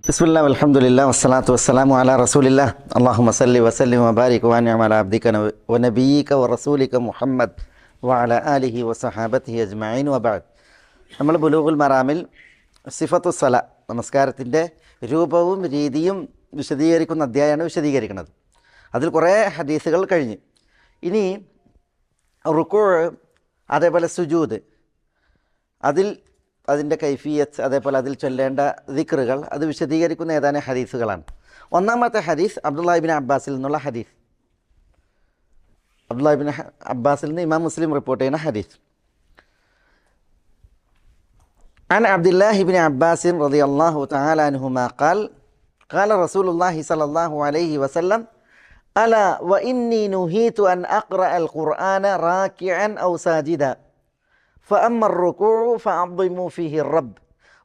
ബിസ്മില്ലാ അൽഹംദുലില്ലാ വസ്സലാത്തു വസ്സലാമു അലാ റസൂലില്ലാ അല്ലാഹുമ്മ സല്ലി വസല്ലിം വബാരിക് വഅൻഇം അലാ അബ്ദിക വനബിയിക വറസൂലിക മുഹമ്മദ് വഅലാ ആലിഹി വസഹാബത്തിഹി അജ്മഈൻ വബഅദ്. നമ്മൾ ബുലൂഗുൽ മറാമിൽ സിഫത്തു സ്വല, നമസ്കാരത്തിൻ്റെ രൂപവും രീതിയും വിശദീകരിക്കുന്ന അധ്യായമാണ് വിശദീകരിക്കുന്നത്. അതിൽ കുറേ ഹദീസുകൾ കഴിഞ്ഞ് ഇനി റുക്കൂ, അതേപോലെ സുജൂദ്, അതിൻ്റെ കൈഫിയത്ത്, അതേപോലെ അതിൽ ചൊല്ലേണ്ട ദിക്റുകൾ, അത് വിശദീകരിക്കുന്ന ഏതാനും ഹദീസുകളാണ്. ഒന്നാമത്തെ ഹദീസ് അബ്ദുല്ലാഹി ഇബ്നു അബ്ബാസിൽ നിന്നുള്ള ഹദീസ്. അബ്ദുല്ലാഹി ഇബ്നു അബ്ബാസിൽ നിന്ന് ഇമാം മുസ്ലിം റിപ്പോർട്ട് ചെയ്യുന്ന ഹദീസ്. عن عبد الله بن عباس رضي الله تعالى عنهما قال قال رسول الله صلى الله عليه وسلم ألا وإني نهيت أن أقرأ القرآن راكعا أو ساجدا فأما الركوع فعظموا فيه الرب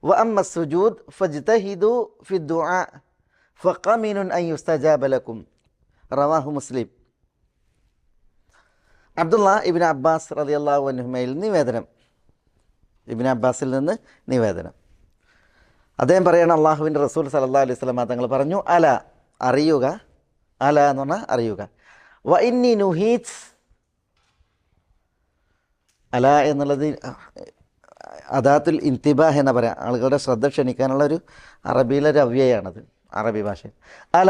وأما السجود فاجتهدوا في الدعاء فقمن أن يستجاب لكم. رواه مسلم. അബ്ദുല്ലാ ഇബ്നു അബ്ബാസ് റളിയല്ലാഹു അൻഹുമയിൽ നിവേദനം, ഇബ്നു അബ്ബാസിൽ നിന്ന് നിവേദനം. അദ്ദേഹം പറയണം, അള്ളാഹുവിൻ്റെ റസൂൽ സല്ലല്ലാഹു അലൈഹി വസല്ലം തങ്ങൾ പറഞ്ഞു, അല, അറിയുക, അല എന്ന് പറഞ്ഞാൽ അറിയുക, വ ഇന്നി നുഹീത്, അല എന്നുള്ളത് അദാത്തുൽ ഇന്തിബാഹ് എന്ന് പറയാം, ആളുകളുടെ ശ്രദ്ധ ക്ഷണിക്കാനുള്ളൊരു അറബിയിലൊരു അവ്യയാണത്, അറബി ഭാഷയിൽ. അല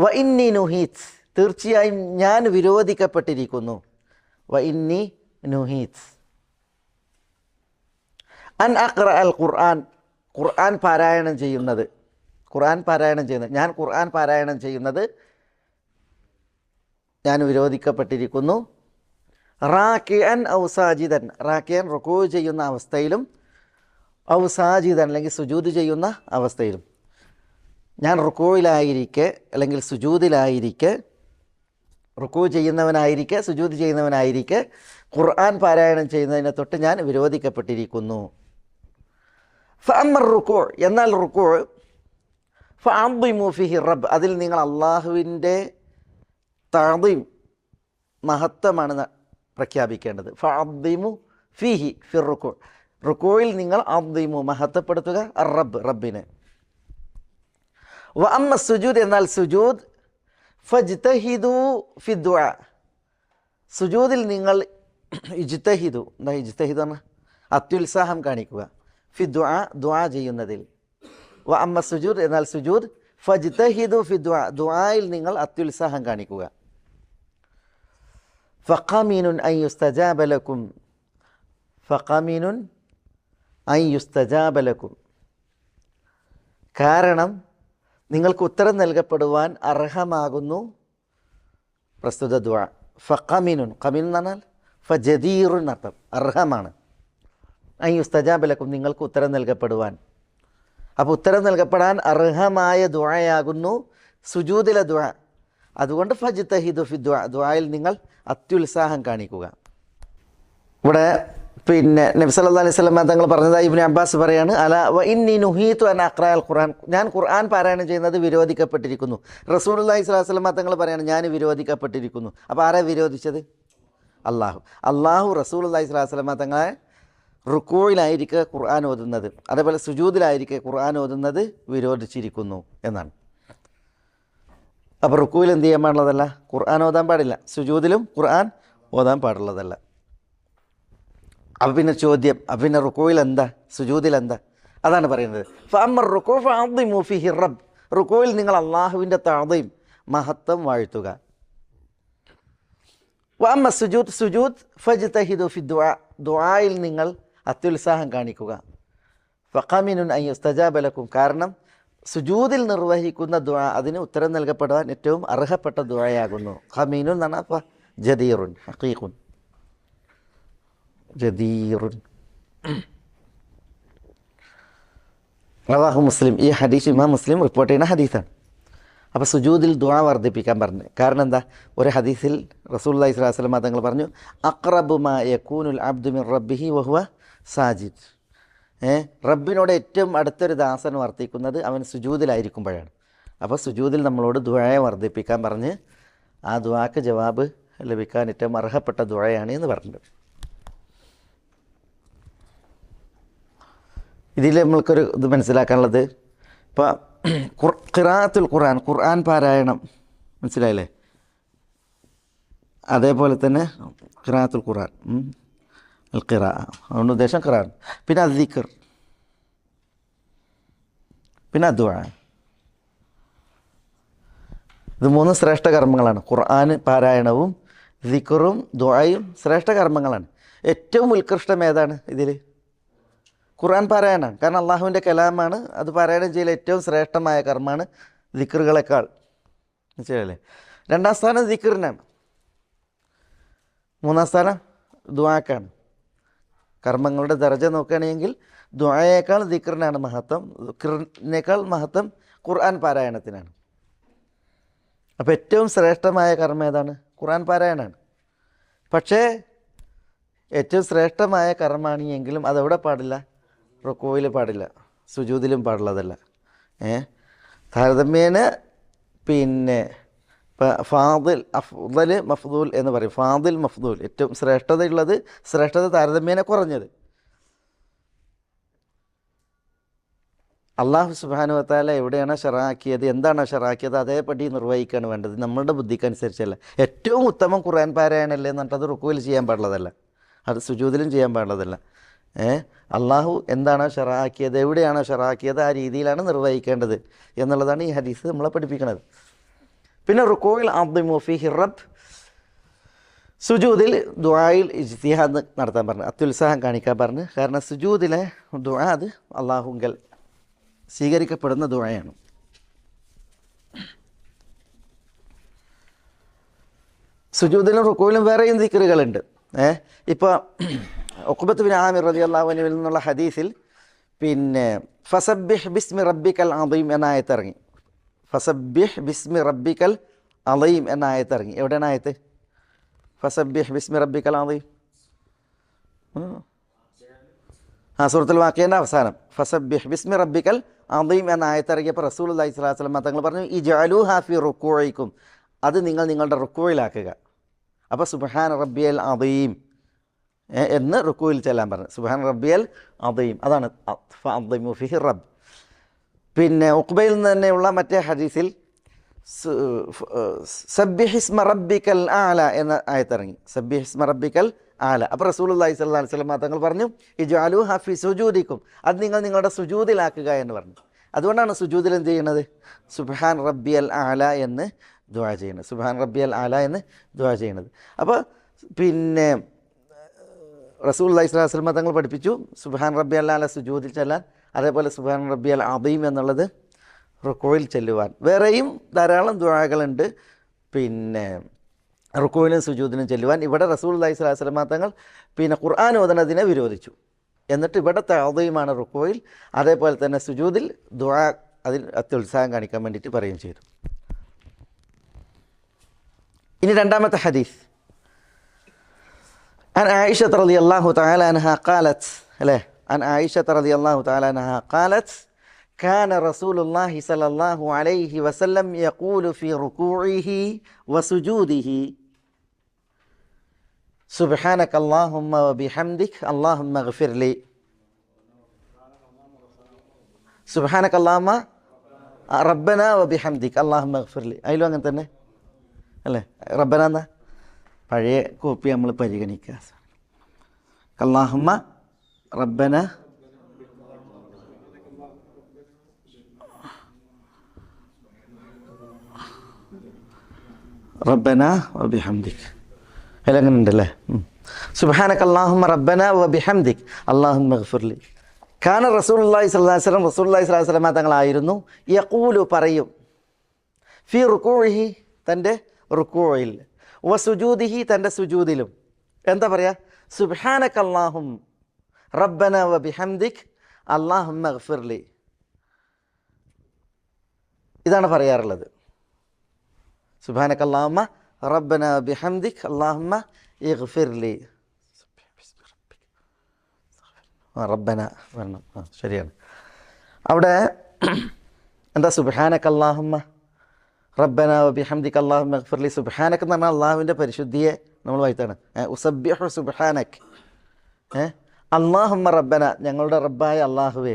വ ഇന്നി നുഹീത്, തീർച്ചയായും ഞാൻ വിരോധിക്കപ്പെട്ടിരിക്കുന്നു. വ ഇന്നി നുഹീത് അൻ അഖ്റ അൽ ഖുർആൻ, ഖുർആൻ പാരായണം ചെയ്യുന്നത്, ഞാൻ ഖുർആൻ പാരായണം ചെയ്യുന്നത് ഞാൻ വിരോധിക്കപ്പെട്ടിരിക്കുന്നു. റാക്കിഅൻ ഔ സാജിദൻ, റാക്കിഅൻ റുകൂ ചെയ്യുന്ന അവസ്ഥയിലും, ഔ സാജിദൻ അല്ലെങ്കിൽ സുജൂദ് ചെയ്യുന്ന അവസ്ഥയിലും, ഞാൻ റുകൂയിലായിരിക്കെ അല്ലെങ്കിൽ സുജൂദിലായിരിക്കെ, റുകൂ ചെയ്യുന്നവനായിരിക്കെ സുജൂദ് ചെയ്യുന്നവനായിരിക്കെ ഖുർആൻ പാരായണം ചെയ്യുന്നതിനെ തൊട്ട് ഞാൻ വിരോധിക്കപ്പെട്ടിരിക്കുന്നു. ഫഅമ്മർ റുകൂ, എന്നാൽ റുകൂ, ഫഅദ്ദിമു ഫീഹി റബ്ബ്, അതിൽ നിങ്ങൾ അള്ളാഹുവിൻ്റെ തഅദീം, മഹത്വമാണ് പ്രഖ്യാപിക്കേണ്ടത്. ഫഅദ്ദിമു ഫീഹി ഫിർ റുകൂ, റുകൂയിൽ നിങ്ങൾ അദ്ദിമു, മഹത്വപ്പെടുത്തുക, അർ റബ്ബ്, റബ്ബിനെ. വ അമ്മ സുജൂദ്, എന്നാൽ സുജൂദ്, ഫജ്തഹിദു ഫി ദുആ, സുജൂദിൽ നിങ്ങൾ ഇജ്തഹിദു, എന്താ ഇജ്തഹിദു പറഞ്ഞാൽ അത്യുത്സാഹം കാണിക്കുക, ഫി ദുആ, ദുആ ചെയ്യുന്നതിൽ. വ അമ്മ സുജൂദ്, എന്നാൽ സുജൂദ്, ഫജ്തഹിദു ഫി ദുആ, ദുആയിൽ നിങ്ങൾ അത്യുത്സാഹം കാണിക്കുക. ഫഖമിനുൻ അൻ യുസ്തജാബ ലക്കും, ഫഖമിനുൻ അൻ യുസ്തജാബ ലക്കും, കാരണം നിങ്ങൾക്ക് ഉത്തരം നൽകപ്പെടുവാൻ അർഹമാകുന്നു പ്രസ്തുത ദുആ. ഫഖമിനുൻ, ഖമിൻ എന്ന് പറഞ്ഞാൽ ഫജദീറുൻ അർത്ഥം, അർഹമാണ്. അൻ യുസ്തജാബ ലക്കും, നിങ്ങൾക്ക് ഉത്തരം നൽകപ്പെടുവാൻ. അപ്പോൾ ഉത്തരം നൽകപ്പെടാൻ അർഹമായ ദുആയാകുന്നു സുജൂദിലെ ദുആ. അതുകൊണ്ട് ഫജ്തഹിദു ഫി ദുആ, ദുആയിൽ നിങ്ങൾ അത്യുത്സാഹം കാണിക്കുക. ഇവിടെ നബി സല്ലല്ലാഹു അലൈഹി വസല്ലം തങ്ങൾ പറഞ്ഞതായി ഇബ്നു അബ്ബാസ് പറയാണ്, അല വ ഇന്നി നുഹീതു അൻ അഖ്റഅ അൽ ഖുർആൻ, ഞാൻ ഖുർആൻ പാരായണം ചെയ്യുന്നത് വിരോധിക്കപ്പെട്ടിരിക്കുന്നു. റസൂലുള്ളാഹി സ്വല്ലല്ലാഹു അലൈഹി വസല്ലം തങ്ങൾ പറയാണ്, ഞാൻ വിരോധിക്കപ്പെട്ടിരിക്കുന്നു. അപ്പോൾ ആരാ വിരോധിച്ചത്? അള്ളാഹു റസൂലുള്ളാഹി സ്വല്ലല്ലാഹു അലൈഹി വസല്ലം തങ്ങളെ റുക്കൂയിലായിരിക്കെ ഖുർആൻ ഓതുന്നത്, അതേപോലെ സുജൂദിലായിരിക്കെ ഖുർആൻ ഓതുന്നത് വിരോധിച്ചിരിക്കുന്നു എന്നാണ്. അപ്പോൾ റുക്കൂയിൽ എന്ത് ചെയ്യാൻ പാടുള്ളതല്ല? ഖുർആൻ ഓതാൻ പാടില്ല. സുജൂദിലും ഖുർആൻ ഓതാൻ പാടുള്ളതല്ല. അപ്പോൾ പിന്നെ ചോദ്യം, അപ്പോൾ പിന്നെ റുക്കൂയിൽ എന്താ, സുജൂദിൽ എന്താ? അതാണ് പറയുന്നത്. ഫഅമ്മർ റുകൂ ഫഅദ്ദിമു ഫീഹി റബ്ബ്, റുക്കൂയിൽ നിങ്ങൾ അള്ളാഹുവിൻ്റെ തഅദീം, മഹത്വം വാഴ്ത്തുക. വഅമ്മ സുജൂദ്, സുജൂദ്, ഫജ്തഹിദു ഫി ദുആ, ദുആയിൽ നിങ്ങൾ അത്യുത്സാഹം കാണിക്കുക. ഫഖമിനുൻ അൻ യുസ്തജാബ ലക്കും, കാരണം സുജൂദിൽ നിർവഹിക്കുന്ന ദുആ അതിന് ഉത്തരം നൽകപ്പെടാൻ ഏറ്റവും അർഹപ്പെട്ട ദുആയാകുന്നു. ഖമീനുൻ എന്നാണ്, അപ്പോൾ ജദീറുൻ, ഹഖീഖുൻ, ജദീറുൻ. റവാഹു മുസ്ലിം, ഈ ഹദീസ് ഇമാം മുസ്ലിം റിപ്പോർട്ട് ചെയ്യുന്ന ഹദീസാണ്. അപ്പോൾ സുജൂദിൽ ദുആ വർദ്ധിപ്പിക്കാൻ പറഞ്ഞു. കാരണം എന്താ? ഒരു ഹദീസിൽ റസൂലുള്ളാഹി സ്വല്ലല്ലാഹു അലൈഹി വസല്ലം തങ്ങൾ പറഞ്ഞു, അഖ്റബു മാ യകൂനുൽ അബ്ദു മിൻ റബ്ബിഹി വഹുവ സാജിദ്, റബ്ബിനോട് ഏറ്റവും അടുത്തൊരു ദാസൻ വർദ്ധിക്കുന്നത് അവൻ സുജൂദിലായിരിക്കുമ്പോഴാണ്. അപ്പോൾ സുജൂദിൽ നമ്മളോട് ദുആയെ വർദ്ധിപ്പിക്കാൻ പറഞ്ഞ് ആ ദുആക്ക് ജവാബ് ലഭിക്കാൻ ഏറ്റവും അർഹപ്പെട്ട ദുആയാണ് എന്ന് പറഞ്ഞിട്ടുണ്ട്. ഇതിൽ നമ്മൾക്കൊരു ഇത് മനസ്സിലാക്കാനുള്ളത്, ഇപ്പോൾ ഖിറാഅത്തുൽ ഖുർആൻ, ഖുർആൻ പാരായണം, മനസ്സിലായില്ലേ? അതേപോലെ തന്നെ ഖിറാഅത്തുൽ ഖുർആൻ, അൽ ഖിറാ, അതുകൊണ്ട് ഉദ്ദേശം ഖിറാൻ. പിന്നെ അദ്ദിക്ർ, പിന്നെ അദ്ദുആ. ഇത് 3 ശ്രേഷ്ഠ കർമ്മങ്ങളാണ്. ഖുർആൻ പാരായണവും ദിക്റും ദുആയും ശ്രേഷ്ഠ കർമ്മങ്ങളാണ്. ഏറ്റവും ഉത്കൃഷ്ടം ഏതാണ് ഇതിൽ? ഖുർആൻ പാരായണമാണ്. കാരണം അള്ളാഹുവിൻ്റെ കലാമാണ്. അത് പാരായണം ചെയ്യൽ ഏറ്റവും ശ്രേഷ്ഠമായ കർമ്മമാണ് ദിക്റുകളെക്കാൾ, മനസ്സിലല്ലേ? 2ാം സ്ഥാനം ദിക്റിനാണ്. 3ാം സ്ഥാനം ദുആക്കാണ്. കർമ്മങ്ങളുടെ ദർജ നോക്കുകയാണെങ്കിൽ ദുആയേക്കാൾ ദിക്റിനാണ് മഹത്വം, ദിക്റിനേക്കാൾ മഹത്വം ഖുർആൻ പാരായണത്തിനാണ്. അപ്പോൾ ഏറ്റവും ശ്രേഷ്ഠമായ കർമ്മം ഏതാണ്? ഖുർആൻ പാരായണമാണ്. പക്ഷേ ഏറ്റവും ശ്രേഷ്ഠമായ കർമ്മമാണ് എങ്കിലും അതെവിടെ പാടില്ല? റുക്കൂയിൽ പാടില്ല, സുജൂദിലും പാടുള്ളതല്ല. താരതമ്യേന പിന്നെ ഫാദിൽ, അഫ്ദൽ, മഫ്ദൂൽ എന്ന് പറയും. ഫാദിൽ, മഫ്ദൂൽ, ഏറ്റവും ശ്രേഷ്ഠതയുള്ളത്, ശ്രേഷ്ഠത താരതമ്യേന കുറഞ്ഞത്. അള്ളാഹു സുബ്ഹാനഹു വ തആല എവിടെയാണ് ഷറാക്കിയത്, എന്താണ് ഷറാക്കിയത്, അതേപടി നിർവഹിക്കുകയാണ് വേണ്ടത്, നമ്മളുടെ ബുദ്ധിക്കനുസരിച്ചല്ല. ഏറ്റവും ഉത്തമം ഖുർആൻ പാരായണമല്ലേ എന്ന് പറഞ്ഞിട്ട് അത് റുക്കൂയിൽ ചെയ്യാൻ പാടുള്ളതല്ല, അത് സുജൂദിലും ചെയ്യാൻ പാടുള്ളതല്ല. അള്ളാഹു എന്താണോ ഷറാക്കിയത്, എവിടെയാണോ ഷറാക്കിയത്, ആ രീതിയിലാണ് നിർവഹിക്കേണ്ടത് എന്നുള്ളതാണ് ഈ ഹദീസ് നമ്മളെ പഠിപ്പിക്കുന്നത്. പിന്നെ റുക്കൂയിൽ അദ്ദിമു ഫീഹി റബ്ബ്, സുജൂദിൽ ദുആയിൽ ഇജ്തിഹാദ് നടത്താൻ പറഞ്ഞു, അത്യുത്സാഹം കാണിക്കാൻ പറഞ്ഞു. കാരണം സുജൂദിലെ ദുആ അത് അള്ളാഹുങ്കൽ സ്വീകരിക്കപ്പെടുന്ന ദുആയാണ്. സുജൂദിലും റുക്കൂയിലും വേറെയും ദിക്റുകളുണ്ട്. ഇപ്പോൾ ഉഖ്ബത്ത് ബിൻ ആമിർ റളിയല്ലാഹു അൻഹുവിൽ നിന്നുള്ള ഹദീസിൽ പിന്നെ ഫസബ്ബിഹ് ബിസ്മി റബ്ബിക്കൽ അദീം എന്ന ആയത്ത് ഇറങ്ങി. ഫസബ്ബിഹ് ബിസ്മി റബ്ബിക്കൽ അദീം എന്ന ആയത്ത് ഇറങ്ങി. എവിടെയാണ് ആയത്ത്? ഫസബ്ബിഹ് ബിസ്മി റബ്ബിക്കൽ അദീം, സൂറത്തുൽ വാഖിയൻ്റെ അവസാനം ഫസബ്ബിഹ് ബിസ്മി റബ്ബിക്കൽ അദീം എന്ന ആയത്ത് ഇറങ്ങിയപ്പോൾ റസൂലുള്ളാഹി സ്വല്ലല്ലാഹു അലൈഹി വസല്ലം തങ്ങൾ പറഞ്ഞു, ഇജ്അലൂഹാ ഫീ റുക്കൂഇക്കും, അത് നിങ്ങൾ നിങ്ങളുടെ റുക്കൂയിലാക്കുക. അപ്പോൾ സുബ്ഹാന റബ്ബിയൽ അദീം എന്ന് റുക്കൂയിൽ ചെല്ലാൻ പറഞ്ഞു. സുബ്ഹാന റബ്ബിയൽ അദീം, അതാണ് ഫഅദ്ദിമു ഫീഹി റബ്ബ്. പിന്നെ ഉഖ്ബയിൽ നിന്ന് തന്നെയുള്ള മറ്റേ ഹദീസിൽ സബ്ബിഹിസ്മ റബ്ബിക്കൽ ആല എന്ന ആയത്തിറങ്ങി. സബ്ബിഹിസ്മ റബ്ബിക്കൽ ആല. അപ്പോൾ റസൂലുള്ളാഹി സ്വല്ലല്ലാഹു അലൈഹി വസല്ലം തങ്ങൾ പറഞ്ഞു, ഇജ്അലൂഹാ ഫീ സുജൂദിക്കും, അത് നിങ്ങൾ നിങ്ങളുടെ സുജൂദിലാക്കുക എന്ന് പറഞ്ഞു. അതുകൊണ്ടാണ് സുജൂദിൽ എന്ത് ചെയ്യുന്നത്? സുബ്ഹാൻ റബ്ബിയൽ ആല എന്ന് ദുആ ചെയ്യുന്നത്. സുബ്ഹാൻ റബ്ബിയൽ ആല എന്ന് ദുആ ചെയ്യുന്നത്. അപ്പോൾ പിന്നെ റസൂലുള്ളാഹി സ്വല്ലല്ലാഹു അലൈഹി വസല്ലം തങ്ങൾ പഠിപ്പിച്ചു സുബ്ഹാൻ റബ്ബിയൽ ആല സുജൂദിൽ ചെല്ലാൻ, അതേപോലെ സുബ്ഹാൻ റബ്ബിയൽ അദീം എന്നുള്ളത് റുക്കൂയിൽ ചെല്ലുവാൻ. വേറെയും ധാരാളം ദുആകളുണ്ട് പിന്നെ റുക്കൂയിലും സുജൂദിനും ചെല്ലുവാൻ. ഇവിടെ റസൂലുള്ളാഹി സ്വല്ലല്ലാഹു അലൈഹി വസല്ലം തങ്ങൾ പിന്നെ ഖുർആൻ ഓതുന്നതിനെ വിരോധിച്ചു. എന്നിട്ട് ഇവിടെ തഅദീമാണ് റുക്കൂയിൽ, അതേപോലെ തന്നെ സുജൂദിൽ ദുആ അതിൽ അത്യുത്സാഹം കാണിക്കാൻ വേണ്ടിയിട്ട് പറയുകയും ചെയ്തു. ഇനി രണ്ടാമത്തെ ഹദീസ്, عن عائشة رضي الله تعالى عنها قالت له عن عائشة رضي الله تعالى عنها قالت كان رسول الله صلى الله عليه وسلم يقول في ركوعه وسجوده سبحانك اللهم وبحمدك اللهم اغفر لي. سبحانك اللهم ربنا وبحمدك اللهم اغفر لي. അതിലും അങ്ങനെ തന്നെ അല്ലേ? റബ്ബന എന്നാ പഴയ കോപ്പി നമ്മൾ പരിഗണിക്കുക. അല്ലാഹുമ്മ റബ്ബന റബ്ബന വബിഹംദിക്, അതിലങ്ങനെ ഉണ്ടല്ലേ? സുബ്ഹാനക അല്ലാഹുമ്മ റബ്ബന വബിഹംദിക് അല്ലാഹുമ്മ ഇഗ്ഫിർലി. കാന റസൂലുള്ളാഹി സ്വല്ലല്ലാഹു അലൈഹി വസല്ലം, റസൂലുള്ളാഹി സ്വല്ലല്ലാഹു അലൈഹി വസല്ലം തങ്ങളായിരുന്നു യഖൂലു പറയും, ഫി റുകൂഇഹി തൻ്റെ റുകൂഇൽ, വസുജൂദിഹി തൻ്റെ സുജൂദിലും. എന്താ പറയുക? സുബ്ഹാനക അല്ലാഹും റബ്ബന വബിഹംദിക് അല്ലാഹുമ്മ ഇഗ്ഫിർലി, ഇതാണ് പറയാറുള്ളത്. സുബ്ഹാനക അല്ലാഹുമ്മ റബ്ബന വബിഹംദിക് അല്ലാഹുമ്മ ഇഗ്ഫിർലി. റബ്ബന വരണം, ശരിയാണ്. അവിടെ എന്താ സുബ്ഹാനക അല്ലാഹുമ്മ റബ്ബന വബിഹംദിക അല്ലാഹുമ്മ ഇഗ്ഫിർലി. സുബ്ഹാനക എന്ന് പറഞ്ഞാൽ അള്ളാഹുവിൻ്റെ പരിശുദ്ധിയെ നമ്മൾ വായിത്താണ്. ഉസബ്ബിഹു സുബ്ഹാനക്, അല്ലാഹുമ്മ റബ്ബന ഞങ്ങളുടെ റബ്ബായ അള്ളാഹുവേ,